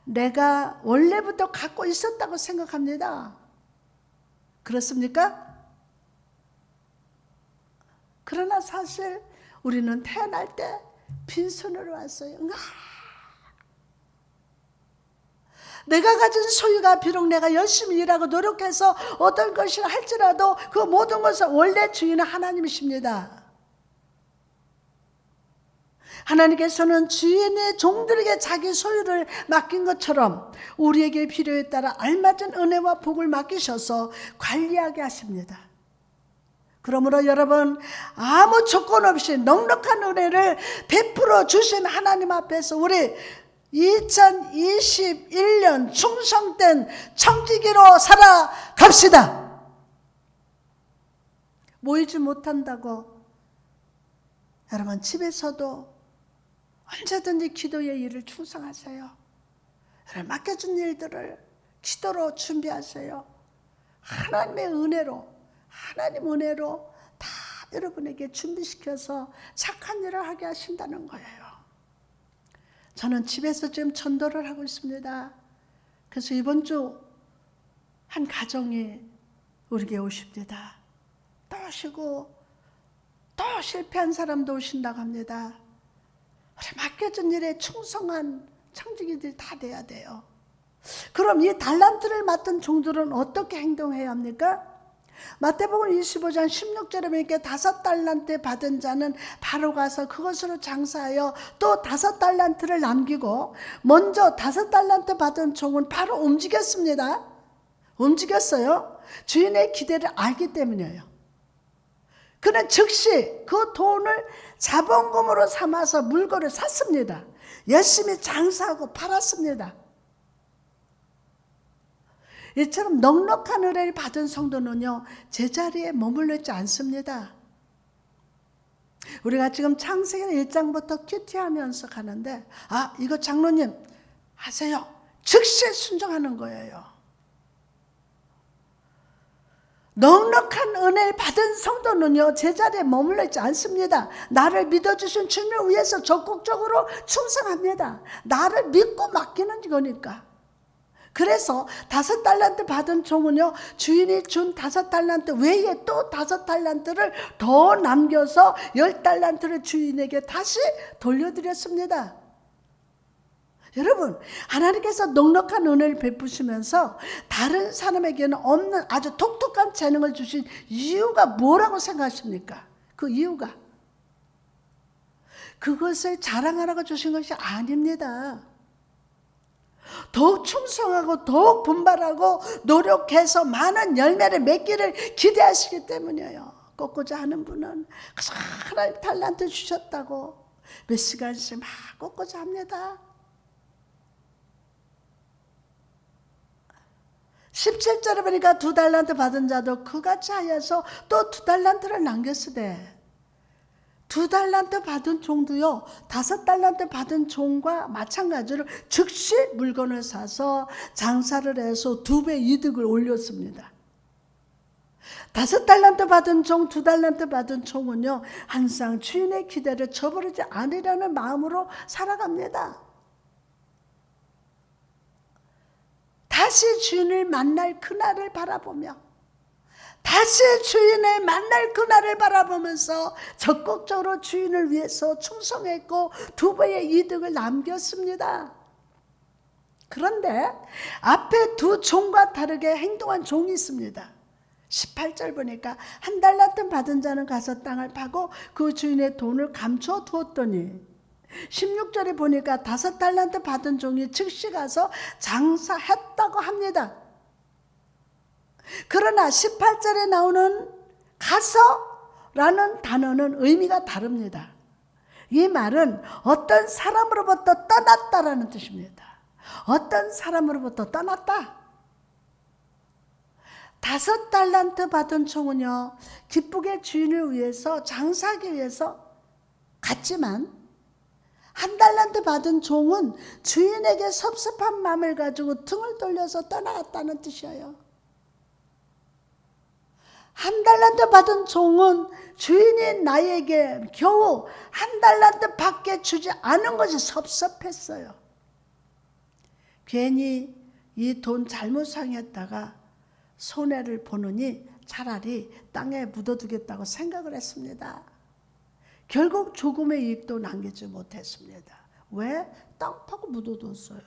내가 원래부터 갖고 있었다고 생각합니다. 그렇습니까? 그러나 사실 우리는 태어날 때 빈손으로 왔어요. 내가 가진 소유가 비록 내가 열심히 일하고 노력해서 어떤 것을 할지라도 그 모든 것은 원래 주인은 하나님이십니다. 하나님께서는 주인의 종들에게 자기 소유를 맡긴 것처럼 우리에게 필요에 따라 알맞은 은혜와 복을 맡기셔서 관리하게 하십니다. 그러므로 여러분, 아무 조건 없이 넉넉한 은혜를 베풀어 주신 하나님 앞에서 우리 2021년 충성된 청지기로 살아갑시다. 모이지 못한다고 여러분 집에서도 언제든지 기도의 일을 충성하세요. 맡겨준 일들을 기도로 준비하세요. 하나님의 은혜로, 하나님 은혜로 다 여러분에게 준비시켜서 착한 일을 하게 하신다는 거예요. 저는 집에서 지금 전도를 하고 있습니다. 그래서 이번 주 한 가정이 우리에게 오십니다. 또 오시고 또 실패한 사람도 오신다고 합니다. 우리 맡겨진 일에 충성한 청지기들이 다 돼야 돼요. 그럼 이 달란트를 맡은 종들은 어떻게 행동해야 합니까? 마태복음 25장 16절에 보니까 5달란트 받은 자는 바로 가서 그것으로 장사하여 또 5달란트를 남기고, 먼저 5달란트 받은 종은 바로 움직였습니다. 움직였어요. 주인의 기대를 알기 때문이에요. 그는 즉시 그 돈을 자본금으로 삼아서 물건을 샀습니다. 열심히 장사하고 팔았습니다. 이처럼 넉넉한 은혜를 받은 성도는요, 제자리에 머물러 있지 않습니다. 우리가 지금 창세기 1장부터 큐티하면서 가는데, 이거 장로님 하세요. 즉시 순종하는 거예요. 넉넉한 은혜를 받은 성도는요, 제자리에 머물러 있지 않습니다. 나를 믿어주신 주님을 위해서 적극적으로 충성합니다. 나를 믿고 맡기는 거니까. 그래서 5달란트 받은 종은요, 주인이 준 5달란트 외에 또 5달란트를 더 남겨서 10달란트를 주인에게 다시 돌려드렸습니다. 여러분, 하나님께서 넉넉한 은혜를 베푸시면서 다른 사람에게는 없는 아주 독특한 재능을 주신 이유가 뭐라고 생각하십니까? 그 이유가 그것을 자랑하라고 주신 것이 아닙니다. 더욱 충성하고 더욱 분발하고 노력해서 많은 열매를 맺기를 기대하시기 때문이에요. 꺾고자 하는 분은 하나님 달란트 주셨다고 몇 시간씩 막 꺾고자 합니다. 17절에 보니까 2달란트 받은 자도 그같이 하여서 또 2달란트를 남겼으되, 2달란트 받은 종도요, 5달란트 받은 종과 마찬가지로 즉시 물건을 사서 장사를 해서 2배 이득을 올렸습니다. 5달란트 받은 종, 2달란트 받은 종은요, 항상 주인의 기대를 저버리지 않으려는 마음으로 살아갑니다. 다시 주인을 만날 그날을 바라보며 다시 주인을 만날 그날을 바라보면서 적극적으로 주인을 위해서 충성했고 두 배의 이득을 남겼습니다. 그런데 앞에 두 종과 다르게 행동한 종이 있습니다. 18절 보니까 한 달란트 받은 자는 가서 땅을 파고 그 주인의 돈을 감춰 두었더니 16절에 보니까 5달란트 받은 종이 즉시 가서 장사했다고 합니다. 그러나 18절에 나오는 가서라는 단어는 의미가 다릅니다. 이 말은 어떤 사람으로부터 떠났다라는 뜻입니다. 어떤 사람으로부터 떠났다. 5달란트 받은 종은요, 기쁘게 주인을 위해서 장사하기 위해서 갔지만 1달란트 받은 종은 주인에게 섭섭한 마음을 가지고 등을 돌려서 떠나갔다는 뜻이에요. 1달란트 받은 종은 주인이 나에게 겨우 1달란트 밖에 주지 않은 것이 섭섭했어요. 괜히 이 돈 잘못 사용했다가 손해를 보느니 차라리 땅에 묻어두겠다고 생각을 했습니다. 결국 조금의 이익도 남기지 못했습니다. 왜? 땅 파고 묻어뒀어요.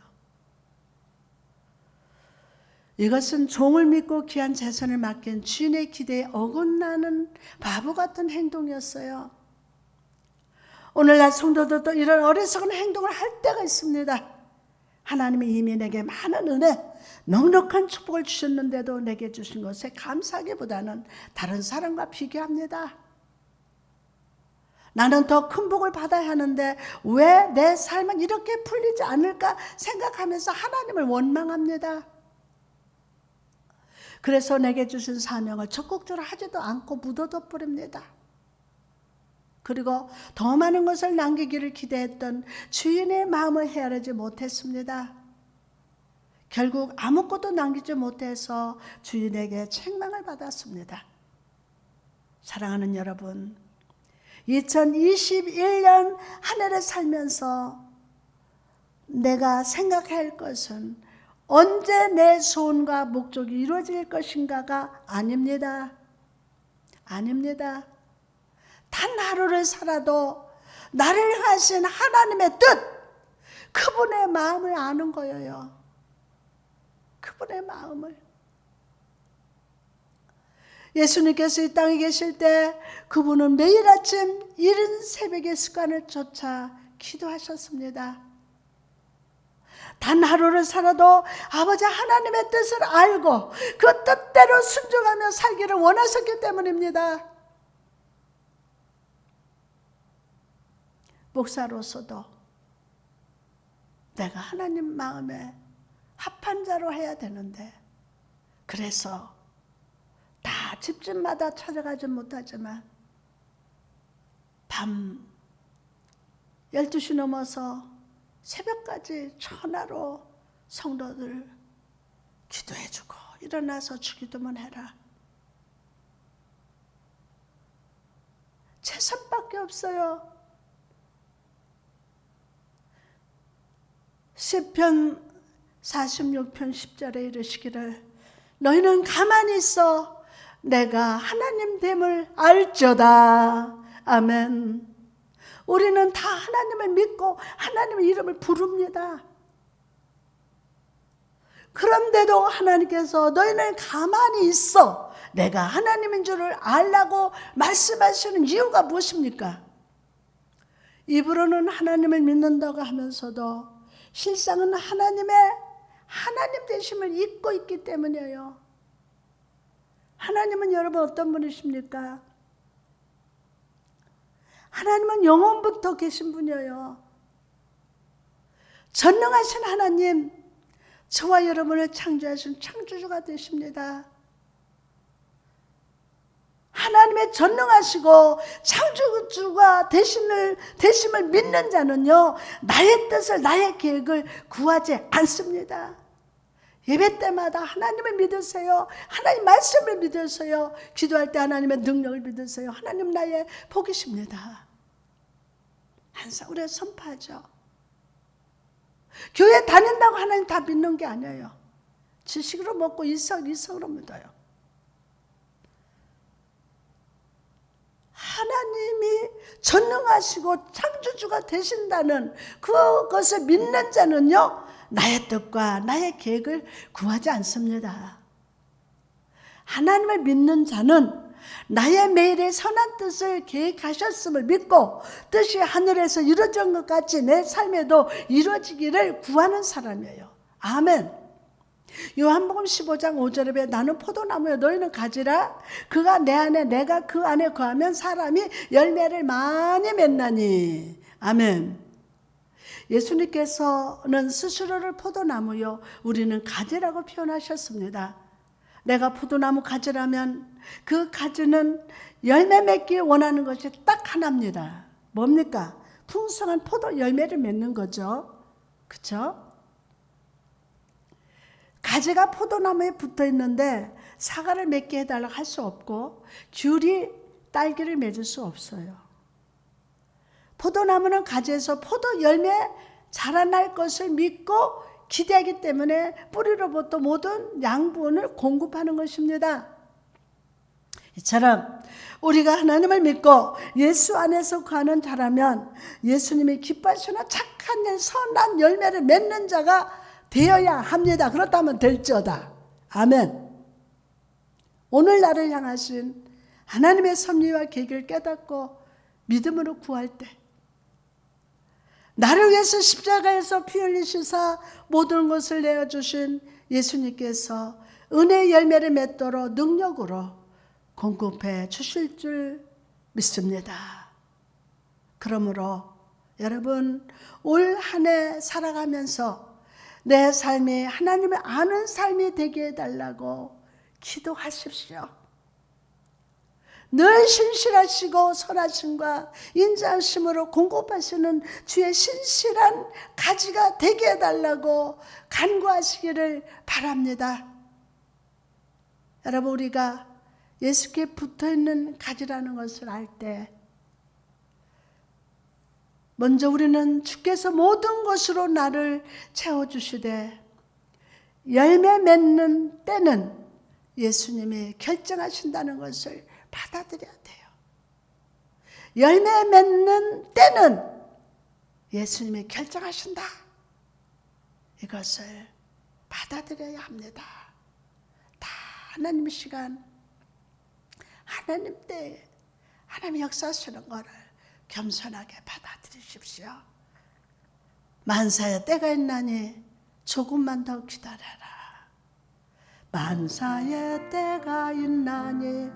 이것은 종을 믿고 귀한 재산을 맡긴 주인의 기대에 어긋나는 바보 같은 행동이었어요. 오늘날 성도들도 이런 어리석은 행동을 할 때가 있습니다. 하나님이 이미 내게 많은 은혜, 넉넉한 축복을 주셨는데도 내게 주신 것에 감사하기보다는 다른 사람과 비교합니다. 나는 더 큰 복을 받아야 하는데 왜 내 삶은 이렇게 풀리지 않을까 생각하면서 하나님을 원망합니다. 그래서 내게 주신 사명을 적극적으로 하지도 않고 묻어둬 버립니다. 그리고 더 많은 것을 남기기를 기대했던 주인의 마음을 헤아리지 못했습니다. 결국 아무것도 남기지 못해서 주인에게 책망을 받았습니다. 사랑하는 여러분, 2021년 한 해를 살면서 내가 생각해야 할 것은 언제 내 소원과 목적이 이루어질 것인가가 아닙니다. 아닙니다. 단 하루를 살아도 나를 향하신 하나님의 뜻, 그분의 마음을 아는 거예요. 그분의 마음을. 예수님께서 이 땅에 계실 때 그분은 매일 아침 이른 새벽의 습관을 쫓아 기도하셨습니다. 단 하루를 살아도 아버지 하나님의 뜻을 알고 그 뜻대로 순종하며 살기를 원하셨기 때문입니다. 목사로서도 내가 하나님 마음에 합한 자로 해야 되는데, 그래서 다 집집마다 찾아가지 못하지만 밤 12시 넘어서 새벽까지 전화로 성도들 기도해주고 일어나서 주기도만 해라. 최선밖에 없어요. 시편 46편 10절에 이르시기를 너희는 가만히 있어 내가 하나님 됨을 알지어다. 아멘. 우리는 다 하나님을 믿고 하나님의 이름을 부릅니다. 그런데도 하나님께서 너희는 가만히 있어 내가 하나님인 줄을 알라고 말씀하시는 이유가 무엇입니까? 입으로는 하나님을 믿는다고 하면서도 실상은 하나님의 하나님 되심을 잊고 있기 때문이에요. 하나님은 여러분 어떤 분이십니까? 하나님은 영원부터 계신 분이에요. 전능하신 하나님, 저와 여러분을 창조하신 창조주가 되십니다. 하나님의 전능하시고 창조주가 되심을 믿는 자는요, 나의 뜻을, 나의 계획을 구하지 않습니다. 예배 때마다 하나님을 믿으세요. 하나님 말씀을 믿으세요. 기도할 때 하나님의 능력을 믿으세요. 하나님 나의 복이십니다. 항상 우리가 선포하죠. 교회 다닌다고 하나님 다 믿는 게 아니에요. 지식으로 먹고 이성으로 믿어요. 하나님이 전능하시고 창조주가 되신다는 그것을 믿는 자는요, 나의 뜻과 나의 계획을 구하지 않습니다. 하나님을 믿는 자는 나의 매일의 선한 뜻을 계획하셨음을 믿고 뜻이 하늘에서 이루어진 것 같이 내 삶에도 이루어지기를 구하는 사람이에요. 아멘. 요한복음 15장 5절에 나는 포도나무여 너희는 가지라 그가 내 안에 내가 그 안에 거하면 사람이 열매를 많이 맺나니. 아멘. 예수님께서는 스스로를 포도나무요 우리는 가지라고 표현하셨습니다. 내가 포도나무 가지라면 그 가지는 열매 맺기 원하는 것이 딱 하나입니다. 뭡니까? 풍성한 포도 열매를 맺는 거죠. 그렇죠? 가지가 포도나무에 붙어 있는데 사과를 맺게 해달라고 할 수 없고 귤이 딸기를 맺을 수 없어요. 포도나무는 가지에서 포도 열매 자라날 것을 믿고 기대하기 때문에 뿌리로부터 모든 양분을 공급하는 것입니다. 이처럼 우리가 하나님을 믿고 예수 안에서 거하는 자라면 예수님이 기뻐하시는 착한 일, 선한 열매를 맺는 자가 되어야 합니다. 그렇다면 될지어다. 아멘. 오늘 나를 향하신 하나님의 섭리와 계획을 깨닫고 믿음으로 구할 때 나를 위해서 십자가에서 피 흘리시사 모든 것을 내어주신 예수님께서 은혜의 열매를 맺도록 능력으로 공급해 주실 줄 믿습니다. 그러므로 여러분 올 한 해 살아가면서 내 삶이 하나님을 아는 삶이 되게 해달라고 기도하십시오. 늘 신실하시고 선하심과 인자하심으로 공급하시는 주의 신실한 가지가 되게 해달라고 간구하시기를 바랍니다. 여러분 우리가 예수께 붙어있는 가지라는 것을 알 때 먼저 우리는 주께서 모든 것으로 나를 채워주시되 열매 맺는 때는 예수님이 결정하신다는 것을 받아들여야 돼요. 열매 맺는 때는 예수님이 결정하신다. 이것을 받아들여야 합니다. 다 하나님의 시간, 하나님 때에 하나님이 역사하시는 것을 겸손하게 받아들이십시오. 만사의 때가 있나니 조금만 더 기다려라. 만사의 때가 있나니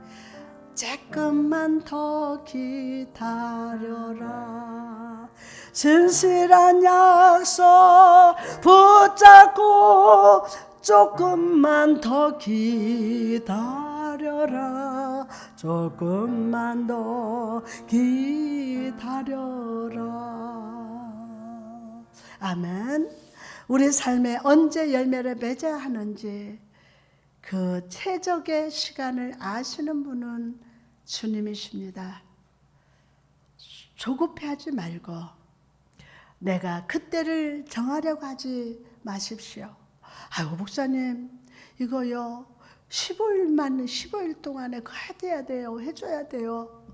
조금만 더 기다려라. 진실한 약속 붙잡고 조금만 더 기다려라. 조금만 더 기다려라. 아멘. 우리 삶에 언제 열매를 맺어야 하는지 그 최적의 시간을 아시는 분은 주님이십니다. 조급해하지 말고 내가 그때를 정하려고 하지 마십시오. 아이고 목사님 이거요 15일 동안에 해야 돼요. 해줘야 돼요.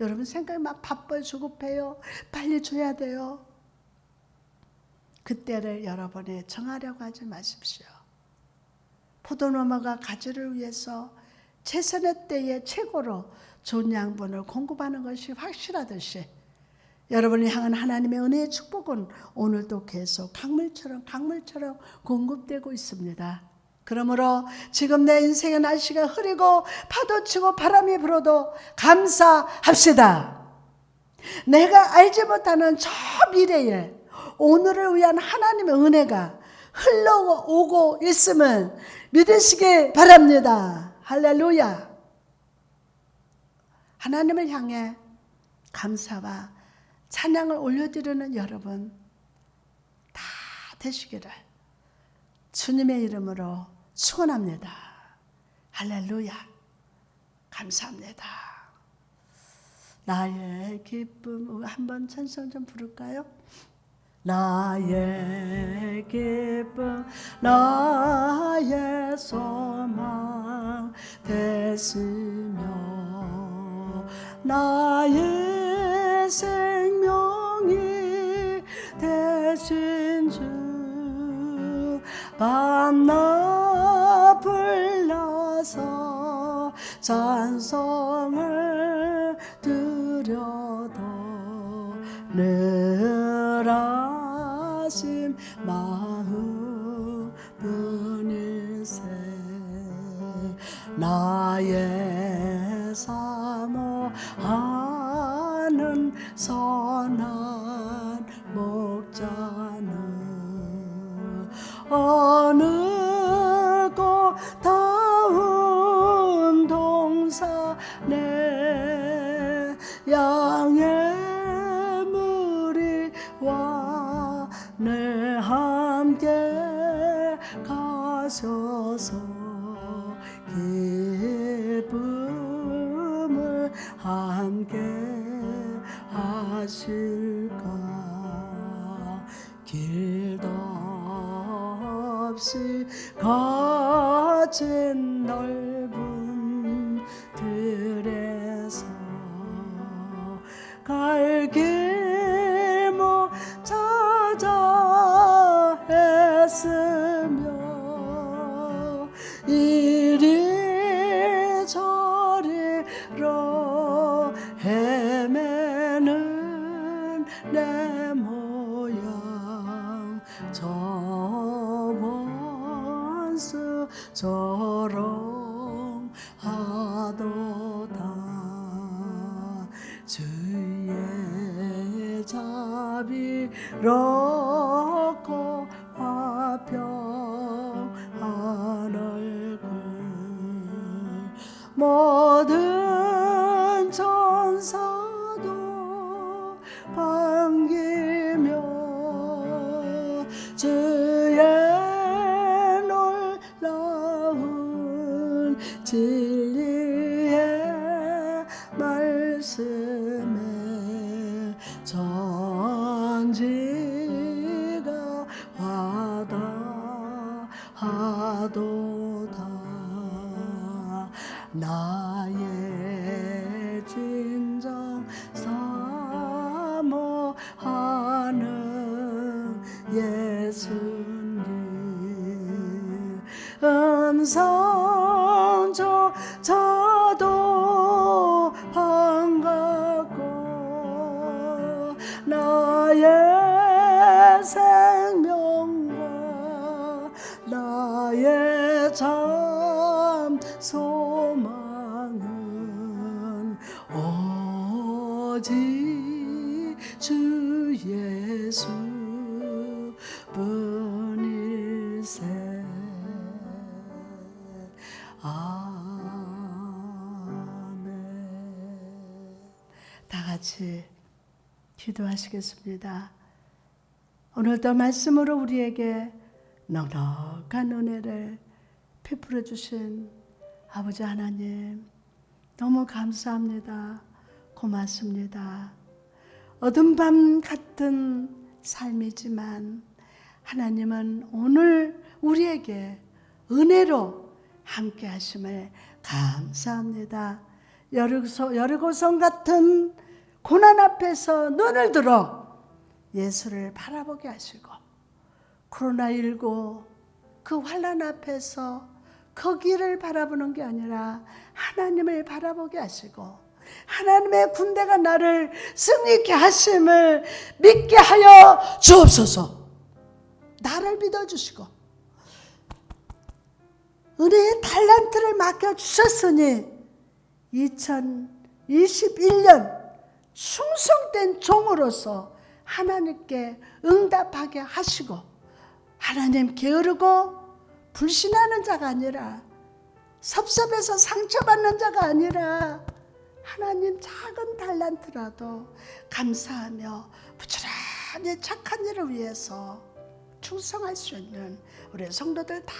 여러분 생각이 막 바빠요. 조급해요. 빨리 줘야 돼요. 그때를 여러분이 정하려고 하지 마십시오. 포도나무가 가지를 위해서 최선의 때에 최고로 좋은 양분을 공급하는 것이 확실하듯이 여러분을 향한 하나님의 은혜의 축복은 오늘도 계속 강물처럼 공급되고 있습니다. 그러므로 지금 내 인생의 날씨가 흐리고 파도치고 바람이 불어도 감사합시다. 내가 알지 못하는 저 미래에 오늘을 위한 하나님의 은혜가 흘러오고 있음을 믿으시기 바랍니다. 할렐루야. 하나님을 향해 감사와 찬양을 올려드리는 여러분 다 되시기를 주님의 이름으로 축원합니다. 할렐루야. 감사합니다. 나의 기쁨 한번 찬송 좀 부를까요? 나의 기쁨 나의 소망 되시며 나의 생명이 되신 주 밤낮 불러서 찬송을 드려도 늘 아심 마음 뿐일세 나의 사모하는 선한 목자는 어느 곳 다운 동산에 양의 무리와 늘 함께 가셔서 기쁨을 함께 하실까 길도 없이 거친 넓은 들에서 갈 길 못 찾아 애쓰며 이리저리로 헤매는 내 모양 저 원수처럼 하도다 주의 자비롭고 화평한 얼굴 모든 천사도 반기며 주의 놀라운 진리의 말씀에 전지가 화다하도다 나의 진정 사모하는 예수님 음성조차도 반갑고 나의 생명과 나의 참 소망은 오직 주 예수 뿐일세 아멘. 다 같이 기도하시겠습니다. 오늘도 말씀으로 우리에게 넉넉한 은혜를 베풀어 주신 아버지 하나님 너무 감사합니다. 고맙습니다. 어둠 밤 같은 삶이지만 하나님은 오늘 우리에게 은혜로 함께 하심을 감사합니다. 여리고성 같은 고난 앞에서 눈을 들어 예수를 바라보게 하시고 코로나19 그 환난 앞에서 거기를 바라보는 게 아니라 하나님을 바라보게 하시고 하나님의 군대가 나를 승리케 하심을 믿게 하여 주옵소서. 나를 믿어주시고 은혜의 달란트를 맡겨주셨으니 2021년 충성된 종으로서 하나님께 응답하게 하시고 하나님 게으르고 불신하는 자가 아니라 섭섭해서 상처받는 자가 아니라 하나님 작은 달란트라도 감사하며 부지런히 착한 일을 위해서 충성할 수 있는 우리 성도들 다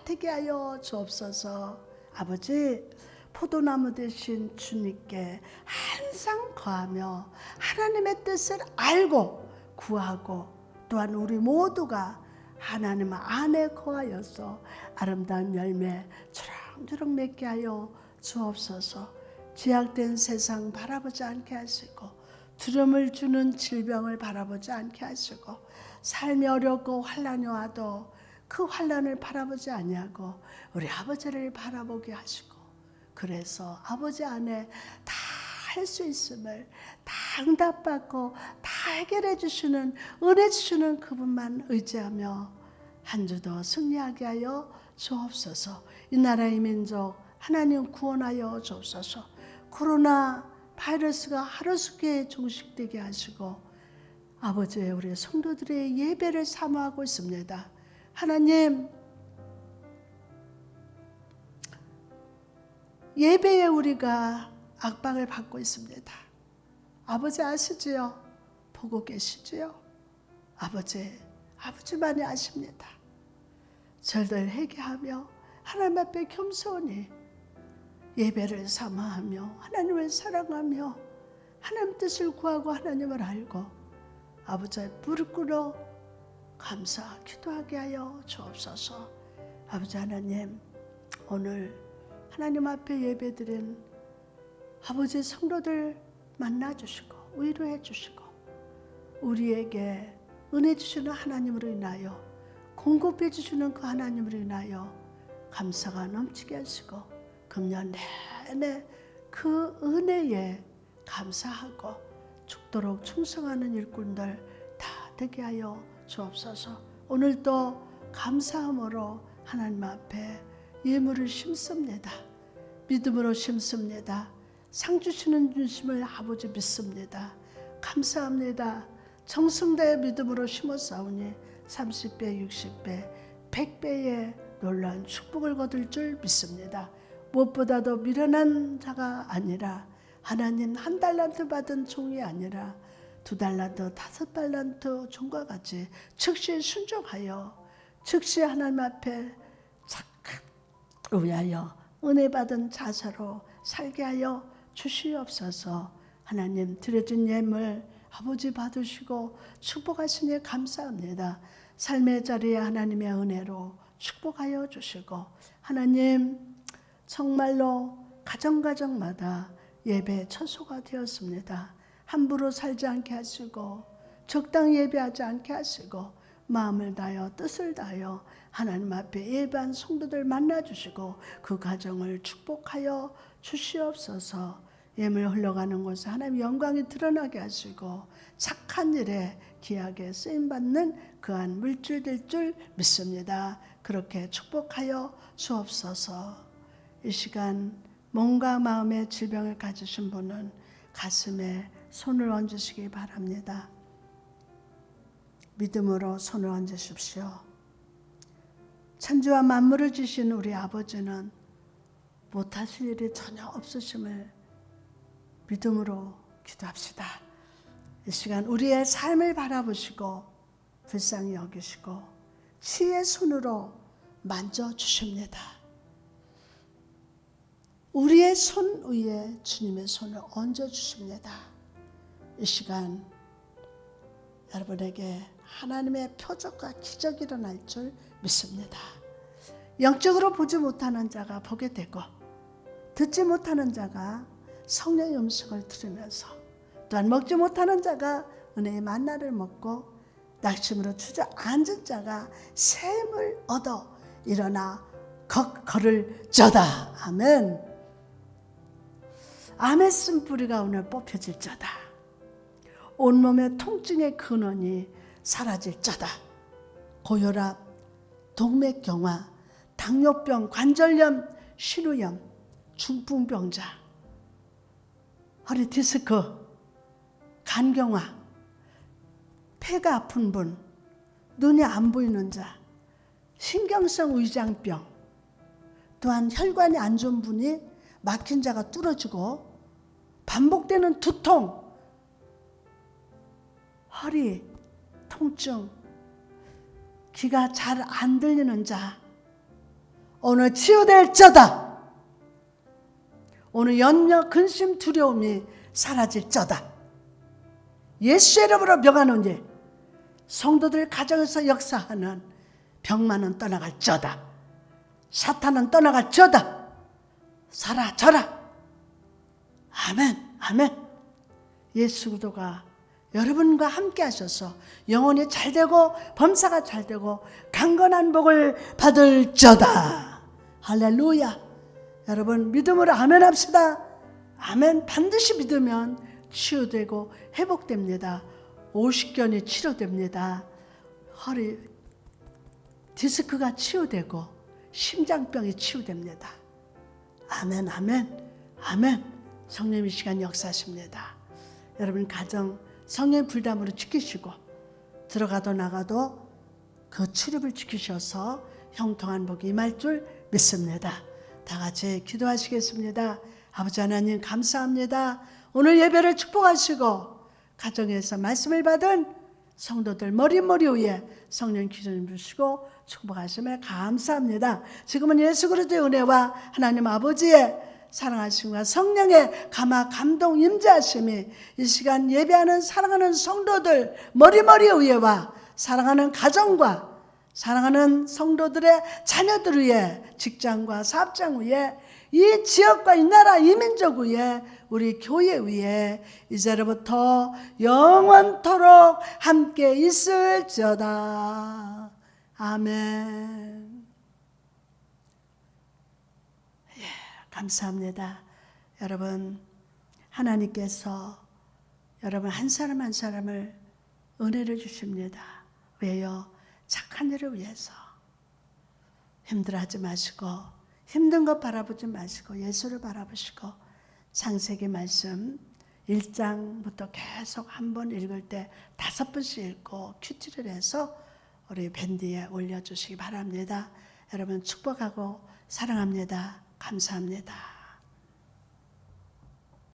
되게 하여 주옵소서. 아버지 포도나무 되신 주님께 항상 거하며 하나님의 뜻을 알고 구하고 또한 우리 모두가 하나님 안에 거하여서 아름다운 열매 주렁주렁 맺게 하여 주옵소서. 제약된 세상 바라보지 않게 하시고 두려움을 주는 질병을 바라보지 않게 하시고 삶이 어렵고 환난이 와도 그 환난을 바라보지 아니하고 우리 아버지를 바라보게 하시고 그래서 아버지 안에 다 할 수 있음을 다 응답받고 다 해결해 주시는 은혜 주시는 그분만 의지하며 한 주도 승리하게 하여 주옵소서. 이 나라의 민족 하나님 구원하여 주옵소서. 코로나 바이러스가 하루속히 종식되게 하시고 아버지의 우리 성도들의 예배를 사모하고 있습니다. 하나님 예배에 우리가 압박을 받고 있습니다. 아버지 아시지요? 보고 계시지요? 아버지만이 아십니다. 저희들 회개하며 하나님 앞에 겸손히 예배를 사모하며 하나님을 사랑하며 하나님 뜻을 구하고 하나님을 알고 아버지의 무릎 꿇어 감사 기도하게 하여 주옵소서. 아버지 하나님 오늘 하나님 앞에 예배드린 아버지 성도들 만나주시고 위로해 주시고 우리에게 은혜 주시는 하나님으로 인하여 공급해 주시는 그 하나님으로 인하여 감사가 넘치게 하시고 금년 내내 그 은혜에 감사하고 죽도록 충성하는 일꾼들 다 되게 하여 주옵소서. 오늘도 감사함으로 하나님 앞에 예물을 심습니다. 믿음으로 심습니다. 상 주시는 중심을 아버지 믿습니다. 감사합니다. 정성대의 믿음으로 심었사오니 30배, 60배, 100배의 놀라운 축복을 거둘 줄 믿습니다. 무엇보다도 미련한 자가 아니라 하나님 1달란트 받은 종이 아니라 2달란트, 5달란트 종과 같이 즉시 순종하여 즉시 하나님 앞에 위하여 은혜 받은 자세로 살게 하여 주시옵소서. 하나님 드려진 예물 아버지 받으시고 축복하시니 감사합니다. 삶의 자리에 하나님의 은혜로 축복하여 주시고 하나님 정말로 가정가정마다 예배 처소가 되었습니다. 함부로 살지 않게 하시고 적당히 예배하지 않게 하시고 마음을 다하여 뜻을 다하여 하나님 앞에 예배한 성도들 만나주시고 그 가정을 축복하여 주시옵소서. 예물 흘러가는 곳에 하나님 영광이 드러나게 하시고 착한 일에 귀하게 쓰임받는 그한 물질 될 줄 믿습니다. 그렇게 축복하여 주옵소서. 이 시간 몸과 마음의 질병을 가지신 분은 가슴에 손을 얹으시기 바랍니다. 믿음으로 손을 얹으십시오. 천지와 만물을 지신 우리 아버지는 못하실 일이 전혀 없으심을 믿음으로 기도합시다. 이 시간 우리의 삶을 바라보시고 불쌍히 여기시고 치의 손으로 만져주십니다. 우리의 손 위에 주님의 손을 얹어주십니다. 이 시간 여러분에게 하나님의 표적과 기적이 일어날 줄 믿습니다. 영적으로 보지 못하는 자가 보게 되고 듣지 못하는 자가 성령의 음성을 들으면서 또한 먹지 못하는 자가 은혜의 만나를 먹고 낙심으로 주저앉은 자가 샘을 얻어 일어나 걸을 저다. 아멘. 암의 쓴뿌리가 오늘 뽑혀질 저다. 온몸의 통증의 근원이 사라질 저다. 고혈압, 동맥경화, 당뇨병, 관절염, 신우염, 중풍병자, 허리 디스크, 간경화, 폐가 아픈 분, 눈이 안 보이는 자, 신경성 위장병, 또한 혈관이 안 좋은 분이 막힌 자가 뚫어지고 반복되는 두통, 허리 통증, 귀가 잘 안 들리는 자 오늘 치유될 자다. 오늘 염려, 근심, 두려움이 사라질 자다. 예수의 이름으로 명하노니 성도들 가정에서 역사하는 병만은 떠나갈지어다. 사탄은 떠나갈지어다. 사라져라. 아멘, 아멘. 예수 그리스도가 여러분과 함께 하셔서 영혼이 잘되고 범사가 잘되고 강건한 복을 받을지어다. 할렐루야. 여러분 믿음으로 아멘 합시다. 아멘. 반드시 믿으면 치유되고 회복됩니다. 50견이 치료됩니다. 허리 디스크가 치유되고 심장병이 치유됩니다. 아멘, 아멘, 아멘. 성령님 이 시간 역사하십니다. 여러분 가정 성령 불담으로 지키시고 들어가도 나가도 그 출입을 지키셔서 형통한 복이 임할 줄 믿습니다. 다 같이 기도하시겠습니다. 아버지 하나님 감사합니다. 오늘 예배를 축복하시고 가정에서 말씀을 받은 성도들 머리 위에 성령 기름 부으시고 축복하심에 감사합니다. 지금은 예수 그리스도의 은혜와 하나님 아버지의 사랑하심과 성령의 감화 감동 임재하심이 이 시간 예배하는 사랑하는 성도들 머리 위에와 사랑하는 가정과 사랑하는 성도들의 자녀들 위에 직장과 사업장 위에 이 지역과 이 나라 이 민족 위에 우리 교회 위에 이제로부터 영원토록 함께 있을지어다. 아멘. 감사합니다. 여러분 하나님께서 여러분 한 사람 한 사람을 은혜를 주십니다. 왜요? 착한 일을 위해서. 힘들어하지 마시고 힘든 것 바라보지 마시고 예수를 바라보시고 창세기 말씀 1장부터 계속 한 번 읽을 때 5번씩 읽고 큐티를 해서 우리 밴드에 올려주시기 바랍니다. 여러분 축복하고 사랑합니다. 감사합니다.